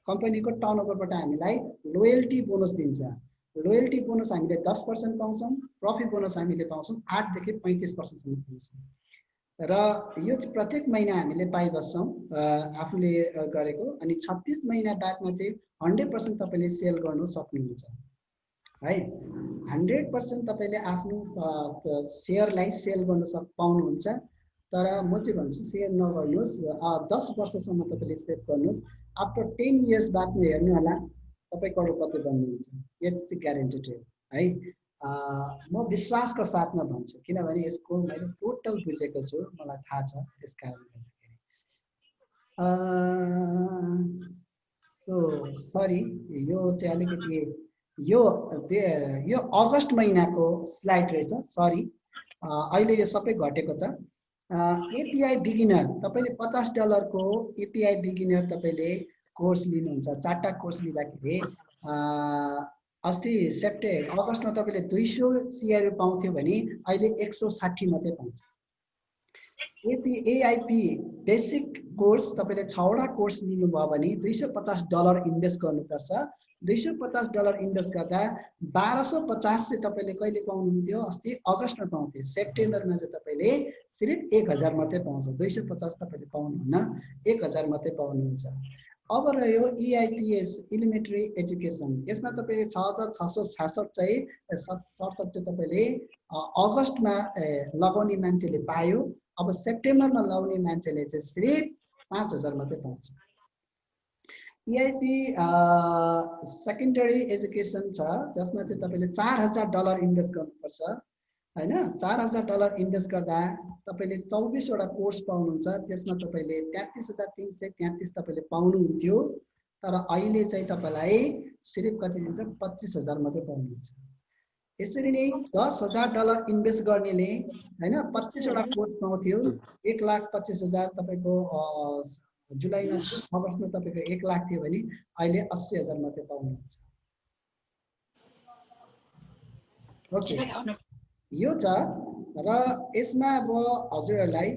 कम्पनीको टर्नओभरबाट हामीलाई लोयल्टी बोनस दिन्छ। लोयल्टी बोनस हामीले 10% पाउँछौं, प्रफिट बोनस हामीले पाउँछौं 8 देखि 35% सम्म पाउँछौं। र यो चाहिँ प्रत्येक महिना हामीले पाइबस्छौं आफूले गरेको। अनि 36 महिना बादमा चाहिँ 100% तपाईले सेल गर्न सक्नुहुन्छ है। 100% तपाईले आफ्नो शेयरलाई सेल गर्न पाउनुहुन्छ। तर म चाहिँ भन्छु सेयर नगर्नुहोस्, 10 वर्षसम्म तपाईले सेभ गर्नुहोस्। आफ्टर 10 इयर्स बादमा हेर्नु होला तपाई करोडपति बन्नुहुन्छ, यो चाहिँ ग्यारेन्टेड हो है। म विश्वासको साथमा भन्छु, किनभने यसको मैले टोटल बुझेको छु, मलाई थाहा छ। त्यसकारणले गर्दाखेरि सो सरी, यो चाहिँ अलिकति यो अगस्त महिनाको स्लाइड रहेछ, सरी। अहिले यो सबै घटेको छ। एपीआई बिगिनर तपाईले $50 को एपीआई बिगिनर तपाईले कोर्स लिनुहुन्छ। 4टा कोर्स लिँदाखेरि अस्ति अगस्तमा तपाईले 200 सीआरयू पाउँथ्यो भने अहिले 160 मात्रै पाउँछ। एआईपी बेसिक कोर्स तपाईले 6वटा कोर्स लिनुभयो भने $250 इन्भेस्ट गर्नुपर्छ। $250 इन्भेस्ट गर्दा 1250 चाहिँ तपाईले कहिले पाउनुहुन्थ्यो? अस्ति अगस्तमा पाउँथे। सेप्टेम्बरमा चाहिँ तपाईले सिर्फ 1000 मात्रै पाउँछ। 250 तपाईले पाउनुहुन्न, 1000 मात्रै पाउनुहुन्छ। अब रह्यो EIPS इलिमेन्ट्री एजुकेसन, यसमा तपाईले 6666 चाहिँ 67 चाहिँ तपाईले अगस्तमा लगाउने मान्छेले पायो। अब सेप्टेम्बरमा लगाउने मान्छेले चाहिँ सिर्फ 5000 मात्रै पाउँछ। EIP सेकेन्डरी एजुकेसन छ, जसमा चाहिँ तपाईले $4000 इन्भेस्ट गर्नुपर्छ हैन। $4000 इन्भेस्ट गर्दा तपाईले 24 वटा कोर्स पाउनुहुन्छ। त्यसमा तपाईले 33333 तपाईले पाउनुहुन्थ्यो, तर अहिले चाहिँ तपाईलाई सिर्फ कति दिन्छ? 25000 मात्रै पाउनुहुन्छ। यसरी नै $10000 इन्भेस्ट गर्नेले हैन 25 वटा कोर्स पाउँथ्यो, 1,25,000 तपाईको जुलाईमा अगस्तमा तपाईको 1 लाख थियो भने अहिले 80000 मात्रै पाउनुहुन्छ। ओके, यो छ। र यसमा अब हजुरहरुलाई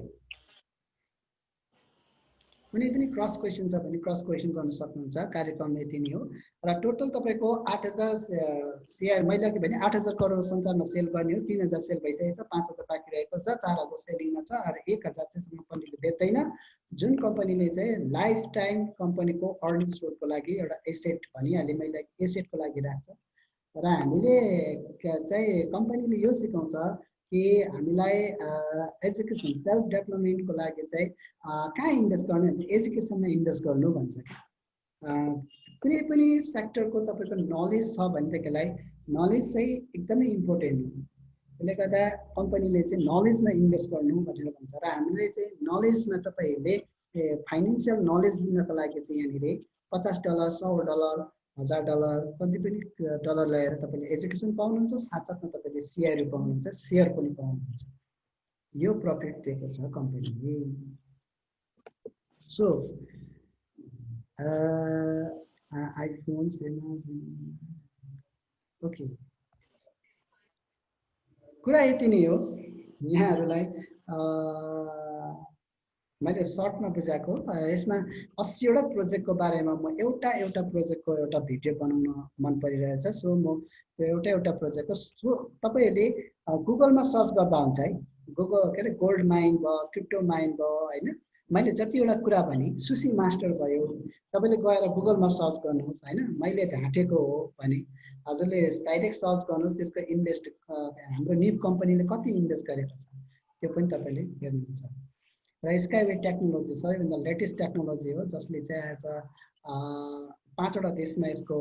कुनै पनि क्रस क्वेशन छ भने क्रस क्वेशन गर्न सक्नुहुन्छ। कार्यक्रम यति नै हो। र टोटल तपाईको 8000 शेयर मैले अघि भने 8000 करोड संसारमा सेल गर्ने हो। 3000 सेल भइसकेको छ, 5000 बाँकी रहेको छ, 4000 सेलिङमा छ र 1000 चाहिँ कम्पनीले बेच्दैन। जुन कम्पनीले चाहिँ लाइफ टाइम कम्पनीको अर्निङ स्रोतको लागि एउटा एसेट भनिहाले मैले, एसेटको लागि राख्छ। र हामीले चाहिँ कम्पनीले यो सिकाउँछ कि हामीलाई एजुकेसन सेल्फ डेभलपमेन्टको लागि चाहिँ कहाँ इन्भेस्ट गर्ने? एजुकेसनमा इन्भेस्ट गर्नु भन्छ। कुनै पनि सेक्टरको तपाईको नलेज छ भनेदेखिलाई नलेज चाहिँ एकदमै इम्पोर्टेन्ट हो। त्यसले गर्दा कम्पनीले चाहिँ नलेजमा इन्भेस्ट गर्नु भनेर भन्छ। र हामीले चाहिँ नलेजमा तपाईहरुले फाइनान्शियल नलेज लिनको लागि चाहिँ यहाँनिर $50, $100, $1000 कति पनि डलर लगाएर तपाईले एजुकेसन पाउनुहुन्छ। साथसाथमा तपाईले शेयर पाउनुहुन्छ, शेयर पनि पाउनुहुन्छ। यो प्रफिट दिएको छ कम्पनीले। सो आइफोन ओके, कुरा यति नै हो। यहाँहरुलाई मैले सर्टमा बुझाएको। यसमा 80 वटा प्रोजेक्टको बारेमा म एउटा प्रोजेक्टको एउटा भिडियो बनाउन मन परिरहेछ। सो म त्यो एउटा प्रोजेक्टको तपाईहरुले गुगलमा सर्च गर्दा हुन्छ है। गुगल के अरे गोल्ड माइन भयो, क्रिप्टो माइन भयो हैन। मैले जतिवटा कुरा भने सुशी मास्टर भयो, तपाईले गएर गुगलमा सर्च गर्नुहोस् हैन। मैले ढाँटेको हो भने हजुरले डाइरेक्ट सर्च गर्नुहोस्, त्यसको इन्भेस्ट हाम्रो निप कम्पनीले कति इन्भेस्ट गरेको छ त्यो पनि तपाईले हेर्नुहुन्छ। र स्काइवे टेक्नोलोजी सबैभन्दा लेटेस्ट टेक्नोलोजी हो, जसले चाहिँ आज 5 वटा देशमा यसको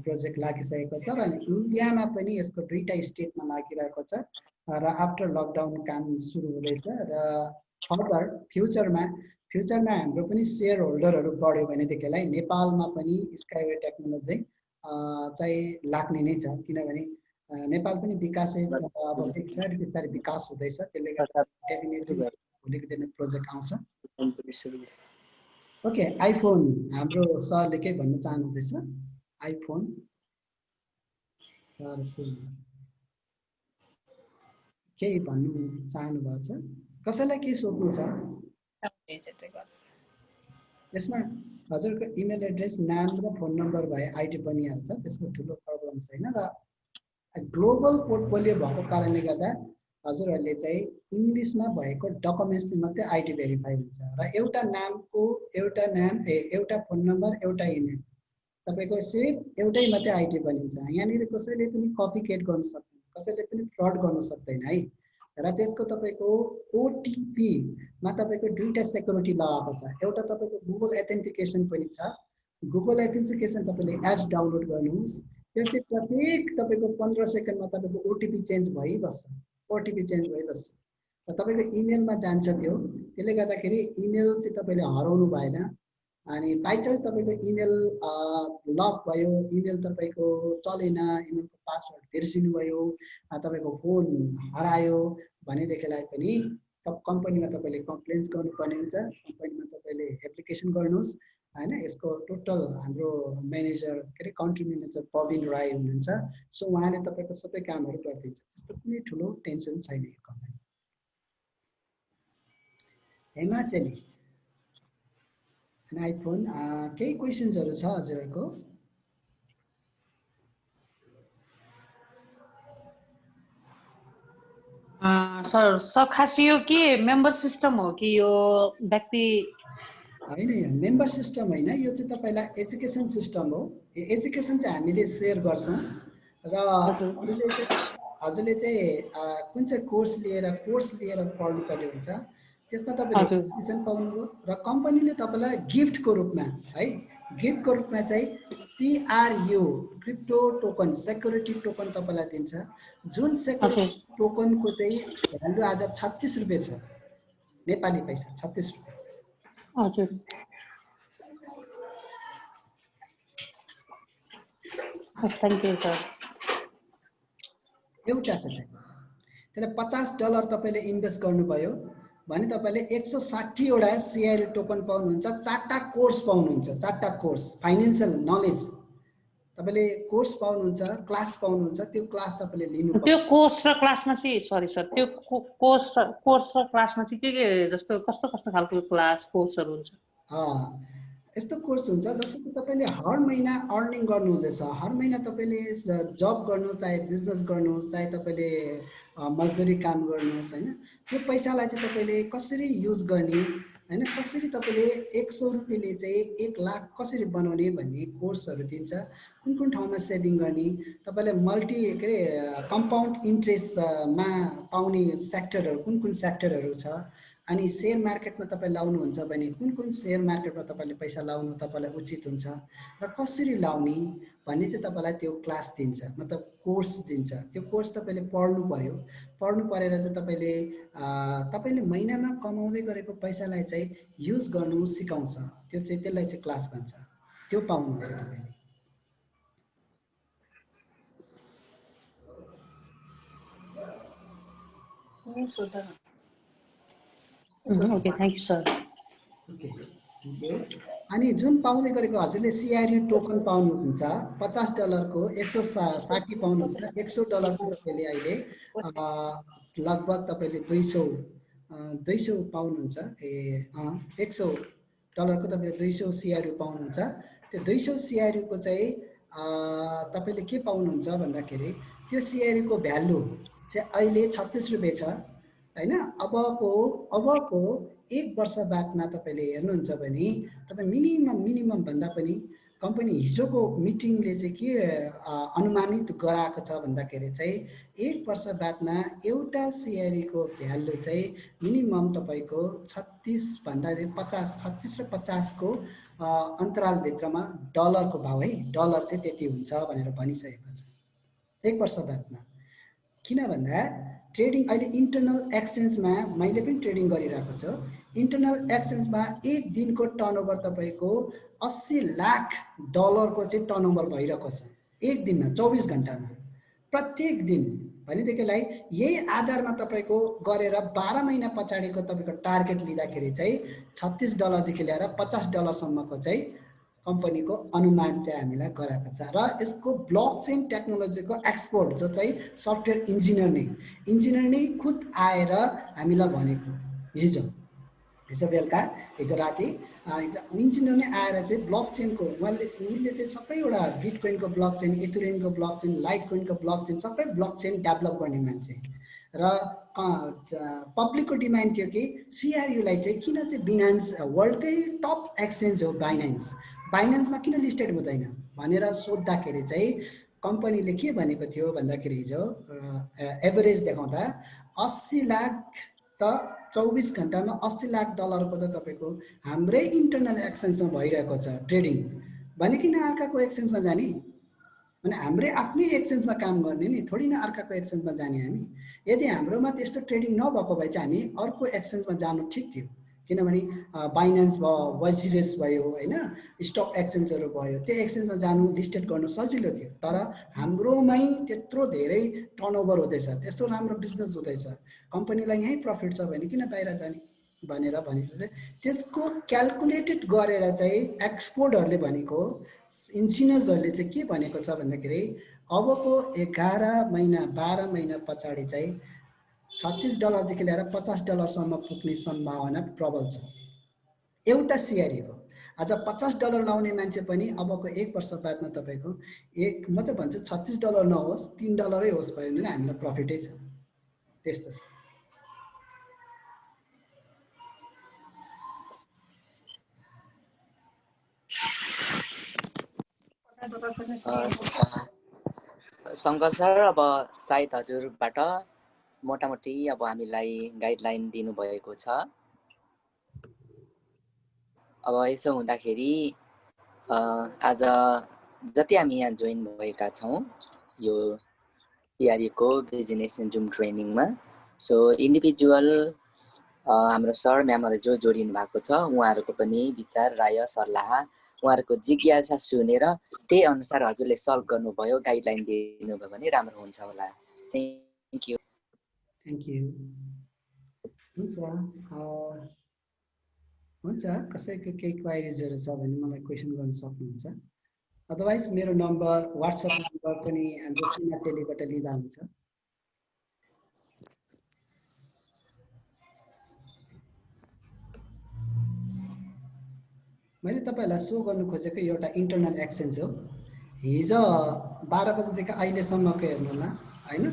प्रोजेक्ट लागिसकेको छ। र इन्डियामा पनि यसको 2टा स्टेटमा लागिरहेको छ। र आफ्टर लकडाउन काम सुरु हुँदैछ। र फर्दर फ्युचरमा हाम्रो पनि शेयर होल्डरहरू बढ्यो भनेदेखिलाई नेपालमा पनि स्काइवे टेक्नोलोजी चाहिँ लाग्ने नै छ। किनभने नेपाल पनि विकासै अब बिस्तारै विकास हुँदैछ। त्यसले गर्दा डेफिनेटली भोलिको दिनमा प्रोजेक्ट आउँछ। ओके, आइफोन हाम्रो सरले के भन्न चाहनुहुँदैछ? आइफोन केही भन्नु चाहनु भएको छ? कसैलाई के सोध्नु छ? यसमा हजुरको इमेल एड्रेस, नाम र फोन नम्बर भए आइडी बनिहाल्छ। त्यसको ठुलो प्रब्लम छैन। र ग्लोबल पोर्टफोलियो भएको कारणले गर्दा हजुरहरूले चाहिँ इङ्ग्लिसमा भएको डकुमेन्ट्सले मात्रै आइडी भेरिफाई हुन्छ। र एउटा नामको एउटा नाम एउटा फोन नम्बर एउटा इमेल तपाईको सिर्फ एउटै मात्रै आइडी बनिन्छ। यहाँनिर कसैले पनि कपी पेस्ट गर्न सक्दैन, कसैले पनि फ्रड गर्न सक्दैन है। र त्यसको तपाईको ओटीपी मा तपाईको 2टा सेक्युरिटी लगाएको छ। एउटा तपाईको गुगल एथेन्टिकेसन पनि छ। गुगल एथेन्टिकेसन तपाईले एप्स डाउनलोड गर्नुहोस्। त्यो चाहिँ प्रत्येक तपाईको 15 सेकेन्डमा तपाईको ओटीपी चेन्ज भइबस्छ। ओटीपी चेन्ज भइबस्छ र तपाईको इमेलमा जान्छ त्यो। त्यसले गर्दाखेरि इमेल चाहिँ तपाईले हराउनु भएन। अनि बाइ चान्स तपाईको इमेल लक भयो, इमेल तपाईको चलेन, इमेलको पासवर्ड बिर्सिनु भयो, तपाईको फोन हरायो भनेदेखिलाई पनि कम्पनीमा तपाईले कम्प्लेन्स गर्नुपर्ने हुन्छ। कम्पनीमा तपाईले एप्लिकेसन गर्नुहोस् हैन। यसको टोटल हाम्रो म्यानेजर के अरे कन्ट्री म्यानेजर प्रवीण राय हुनुहुन्छ। सो उहाँले तपाईको सबै कामहरु गरिदिन्छ। त्यस्तो कुनै ठुलो टेन्सन छैन यो कम्पनी। हिमाचली आइफोन केही क्वेशन्सहरु छ हजुरहरुको? सर सर खास यो के मेम्बर सिस्टम हो कि यो व्यक्ति होइन मेम्बर सिस्टम होइन, यो चाहिँ तपाईँलाई एजुकेसन सिस्टम हो। एजुकेसन चाहिँ हामीले सेयर गर्छौँ र हजुरले चाहिँ कुन चाहिँ कोर्स लिएर पढ्नुपर्ने हुन्छ, त्यसमा तपाईँले एजुकेसन पाउनुभयो र कम्पनीले तपाईँलाई गिफ्टको रूपमा है, गिफ्टको रूपमा चाहिँ CRU crypto token security token तपाईँलाई दिन्छ, जुन सेक्युरिटी टोकनको चाहिँ भ्यालु आज 36 रुपियाँ छ, नेपाली पैसा 36 रुपियाँ। हजुर थ्याङ्क यू सर। एउटाको चाहिँ त्यसलाई $50 तपाईँले इन्भेस्ट गर्नुभयो भने तपाईँले 160 वटा CRU टोकन पाउनुहुन्छ, 4टा कोर्स पाउनुहुन्छ, 4टा कोर्स फाइनेन्शियल नलेज तपाईँले कोर्स पाउनुहुन्छ, क्लास पाउनुहुन्छ। त्यो क्लास तपाईँले लिनु पर्छ। त्यो कोर्स र क्लासमा चाहिँ सरी सर, त्यो कोर्स र क्लासमा चाहिँ के जस्तो कस्तो कस्तो खालको क्लास कोर्सहरू हुन्छ? यस्तो कोर्स हुन्छ जस्तो कि तपाईँले हर महिना अर्निङ गर्नुहुँदैछ, हर महिना तपाईँले जब गर्नु, चाहे बिजनेस गर्नु, चाहे तपाईँले मजदुरी काम गर्नुहोस् होइन, त्यो पैसालाई चाहिँ तपाईँले कसरी युज गर्ने होइन, कसरी तपाईँले 100 रुपियाँले चाहिँ 1 लाख कसरी बनाउने भन्ने कोर्सहरू दिन्छ। कुन कुन ठाउँमा सेभिङ गर्ने, तपाईँले मल्टी के अरे कम्पाउन्ड इन्ट्रेस्टमा पाउने सेक्टरहरू कुन कुन सेक्टरहरू छ, अनि सेयर मार्केटमा तपाईँ लाउनुहुन्छ भने कुन कुन सेयर मार्केटमा तपाईँले पैसा लाउनु तपाईँलाई उचित हुन्छ र कसरी लाउने भन्ने चाहिँ तपाईँलाई त्यो क्लास दिन्छ, मतलब कोर्स दिन्छ। त्यो कोर्स तपाईँले पढ्नु पर्यो, पढ्नु परेर चाहिँ तपाईँले महिनामा कमाउँदै गरेको पैसालाई चाहिँ युज गर्नु सिकाउँछ, त्यो चाहिँ त्यसलाई चाहिँ क्लास भन्छ, त्यो पाउनुहुन्छ तपाईँले। Okay thank you sir. Okay अनि जुन पाउँदै गरेको हजुरले CRU टोकन पाउनुहुन्छ $50 को 160 पाउनुहुन्छ, $100 को तपाईँले अहिले लगभग तपाईँले 200 पाउनुहुन्छ। $100 को तपाईँले 200 CRU पाउनुहुन्छ। त्यो 200 CRU को चाहिँ तपाईँले के पाउनुहुन्छ भन्दाखेरि त्यो CRU को भ्यालु चाहिँ अहिले 36 रुपियाँ छ होइन। अबको 1 वर्ष बादमा तपाईँले हेर्नुहुन्छ भने तपाईँ मिनिमम भन्दा पनि कम्पनी हिजोको मिटिङले चाहिँ के अनुमानित गराएको छ भन्दाखेरि चाहिँ 1 वर्ष बादमा एउटा CRU को भ्यालु चाहिँ मिनिमम तपाईँको 36 भन्दा 36 र 50 को अन्तरालभित्रमा डलरको भाउ है, डलर चाहिँ त्यति हुन्छ भनेर भनिसकेको छ 1 वर्ष बादमा। किन भन्दा ट्रेडिङ अहिले इन्टरनल एक्सचेन्जमा मैले पनि ट्रेडिङ गरिरहेको छु, इन्टरनल एक्सचेन्जमा एक दिनको टर्नओभर तपाईँको $80 लाख को चाहिँ टर्नओभर भइरहेको छ एक दिनमा, 24 घण्टामा, प्रत्येक दिन। भनेदेखिलाई यही आधारमा तपाईँको गरेर 12 महिना पछाडिको तपाईँको टार्गेट लिँदाखेरि चाहिँ $36 देखि लिएर $50 सम्मको चाहिँ कम्पनीको अनुमान चाहिँ हामीलाई गराएको छ। र यसको ब्लकचेन टेक्नोलोजीको एक्सपर्ट जो चाहिँ सफ्टवेयर इन्जिनियर नै खुद आएर हामीलाई भनेको हिजो बेलुका, हिजो राति इन्जिनियर नै आएर चाहिँ ब्लकचेनको उनले चाहिँ सबैवटा बिटकोइनको ब्लकचेन, इथेरियमको ब्लकचेन, लाइटकोइनको ब्लकचेन, सबै ब्लकचेन डेभलप गर्ने मान्छे। र पब्लिकको डिमान्ड थियो कि CRUलाई चाहिँ किन चाहिँ बिनान्स वर्ल्डकै टप एक्सचेन्ज हो बाइनान्समा किन लिस्टेड हुँदैन भनेर सोद्धाखेरि चाहिँ कम्पनीले के भनेको थियो भन्दाखेरि हिजो एभरेज देखाउँदा 80 लाख त 24 घण्टामा $80 लाख को त तपाईँको हाम्रै इन्टरनल एक्सचेन्जमा भइरहेको छ ट्रेडिङ। भने किन अर्काको एक्सचेन्जमा जाने, भने हाम्रै आफ्नै एक्सचेन्जमा काम गर्ने नि, थोडी न अर्काको एक्सचेन्जमा जाने हामी। यदि हाम्रोमा त्यस्तो ट्रेडिङ नभएको भए चाहिँ हामी अर्को एक्सचेन्जमा जानु ठिक थियो, किनभने बाइनान्स भयो, वाइजिरेस भयो होइन, स्टक एक्सचेन्जहरू भयो, त्यो एक्सचेन्जमा जानु लिस्टेड गर्नु सजिलो थियो। तर हाम्रोमै त्यत्रो धेरै टर्नओभर हुँदैछ, त्यस्तो राम्रो बिजनेस हुँदैछ, कम्पनीलाई यहीँ प्रफिट छ भने किन बाहिर जाने भनेर भनेको चाहिँ त्यसको क्यालकुलेटेड गरेर चाहिँ एक्सपर्टहरूले भनेको, इन्जिनियर्सहरूले चाहिँ के भनेको छ भन्दाखेरि अबको 11 महिना 12 महिना पछाडि चाहिँ $36 देखि लिएर $50 सम्म पुग्ने सम्भावना प्रबल छ एउटा CRU को। आज $50 लाउने मान्छे पनि अबको 1 वर्ष बादमा तपाईँको म चाहिँ भन्छु $36 नहोस्, $3 होस् भयो भने हामीलाई प्रफिटै छ। त्यस्तो छ। शङ्कर सर, अब सायद हजुरबाट मोटामोटी अब हामीलाई गाइडलाइन दिनुभएको छ। अब यसो हुँदाखेरि आज जति हामी यहाँ जोइन भएका छौँ यो टिआरईको बिजनेस जुम ट्रेनिङमा, सो इन्डिभिजुअल हाम्रो सर म्यामहरू जो जोडिनु भएको छ उहाँहरूको पनि विचार, राय, सल्लाह, उहाँहरूको जिज्ञासा सुनेर त्यही अनुसार हजुरले सल्भ गर्नुभयो, गाइडलाइन दिनुभयो भने राम्रो हुन्छ होला। Thank you. Thank you. हुन्छ कसैको केही क्वाइरिजहरू छ भने मलाई क्वेसन गर्न सक्नुहुन्छ। अदरवाइज मेरो नम्बर वाट्सएप नम्बर पनि हाम्रो सीमा चेलीबाट लिँदा हुन्छ। मैले तपाईँहरूलाई सो गर्नु खोजेको एउटा इन्टरनल एक्सचेन्ज हो। हिजो 12 बजेदेखि अहिलेसम्मको हेर्नु होला हैन,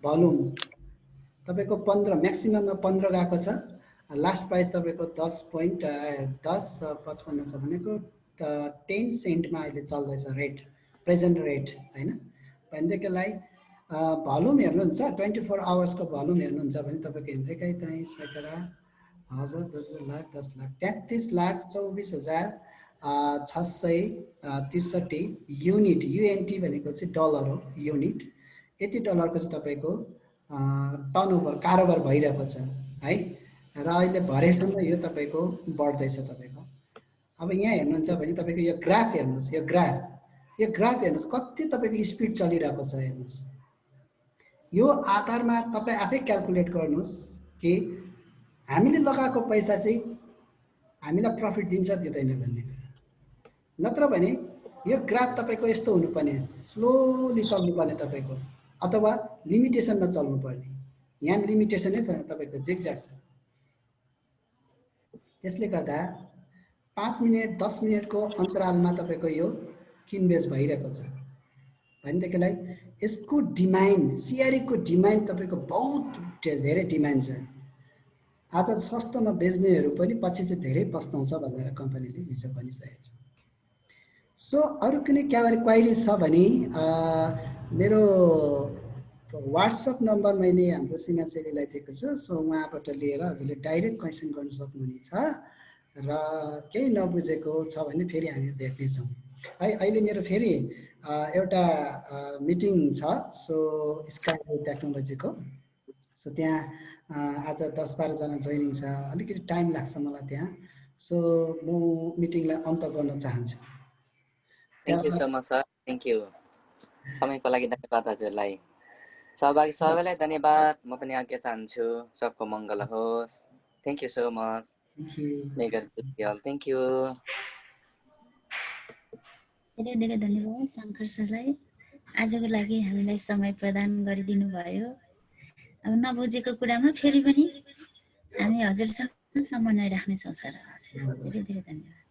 भोल्युम तपाईँको 15 म्याक्सिमममा 15 गएको छ। लास्ट प्राइस तपाईँको 10.1055 छ भनेको 10 सेन्टमा अहिले चल्दैछ रेट, प्रेजेन्ट रेट हैन। भनेदेखिलाई भोल्युम हेर्नुहुन्छ 24 आवर्सको भोल्युम हेर्नुहुन्छ भने तपाईँको हेर्दै चाहिँ सैकडा, हजार, 10 लाख, 10 लाख, 33,24,663 युनिट। युएनटी भनेको चाहिँ डलर हो, युनिट। यति डलरको चाहिँ तपाईँको टर्नओभर कारोबार भइरहेको छ है। र अहिले भरेसम्म यो तपाईँको बढ्दैछ तपाईँको। अब यहाँ हेर्नुहुन्छ भने तपाईँको यो ग्राफ हेर्नुहोस्, यो ग्राफ हेर्नुहोस् कति तपाईँको स्पिड चलिरहेको छ हेर्नुहोस्। यो आधारमा तपाईँ आफै क्याल्कुलेट गर्नुहोस् कि हामीले लगाएको पैसा चाहिँ हामीलाई प्रफिट दिन्छ दिँदैन भन्ने कुरा। नत्र भने यो ग्राफ तपाईँको यस्तो हुनुपर्ने, स्लोली चल्नुपर्ने तपाईँको, अथवा लिमिटेसनमा चल्नुपर्ने। यहाँ लिमिटेसनै छैन, तपाईँको जिगज्याग छ। त्यसले गर्दा 5 मिनट 10 मिनटको अन्तरालमा तपाईँको यो किनबेच भइरहेको छ। भनेदेखिलाई यसको डिमान्ड, सिआरईको डिमान्ड तपाईँको बहुत धेरै डिमान्ड छ। आज सस्तोमा बेच्नेहरू पनि पछि चाहिँ धेरै पस्ताउँछ भनेर कम्पनीले हिजो भनिसकेको छ। सो अरू कुनै क्वाइरी छ भने मेरो वाट्सएप नम्बर मैले हाम्रो सीमा चेलीलाई दिएको छु। सो उहाँबाट लिएर हजुरले डाइरेक्ट क्वेसन गर्न सक्नुहुनेछ र केही नबुझेको छ भने फेरि हामी भेट्नेछौँ है। अहिले मेरो फेरि एउटा मिटिङ छ, सो स्काई टेक्नोलोजीको। सो त्यहाँ आज 10-12 जना जोइनिङ छ, अलिकति टाइम लाग्छ मलाई त्यहाँ। सो म मिटिङलाई अन्त गर्न चाहन्छु। Thank you so much sir, thank you. समयको लागि धन्यवाद हजुरलाई। सहभागी सबैलाई धन्यवाद। म पनि आज्ञा चाहन्छु। सबको मङ्गल होस्। Thank you so much. Thank you. धेरै धेरै धन्यवाद शङ्कर सरलाई, आजको लागि हामीलाई समय प्रदान गरिदिनु भयो। अब नबुझेको कुरामा फेरि पनि हामी हजुरसँग सम्मान राख्नेछौँ सर। धेरै धेरै धन्यवाद।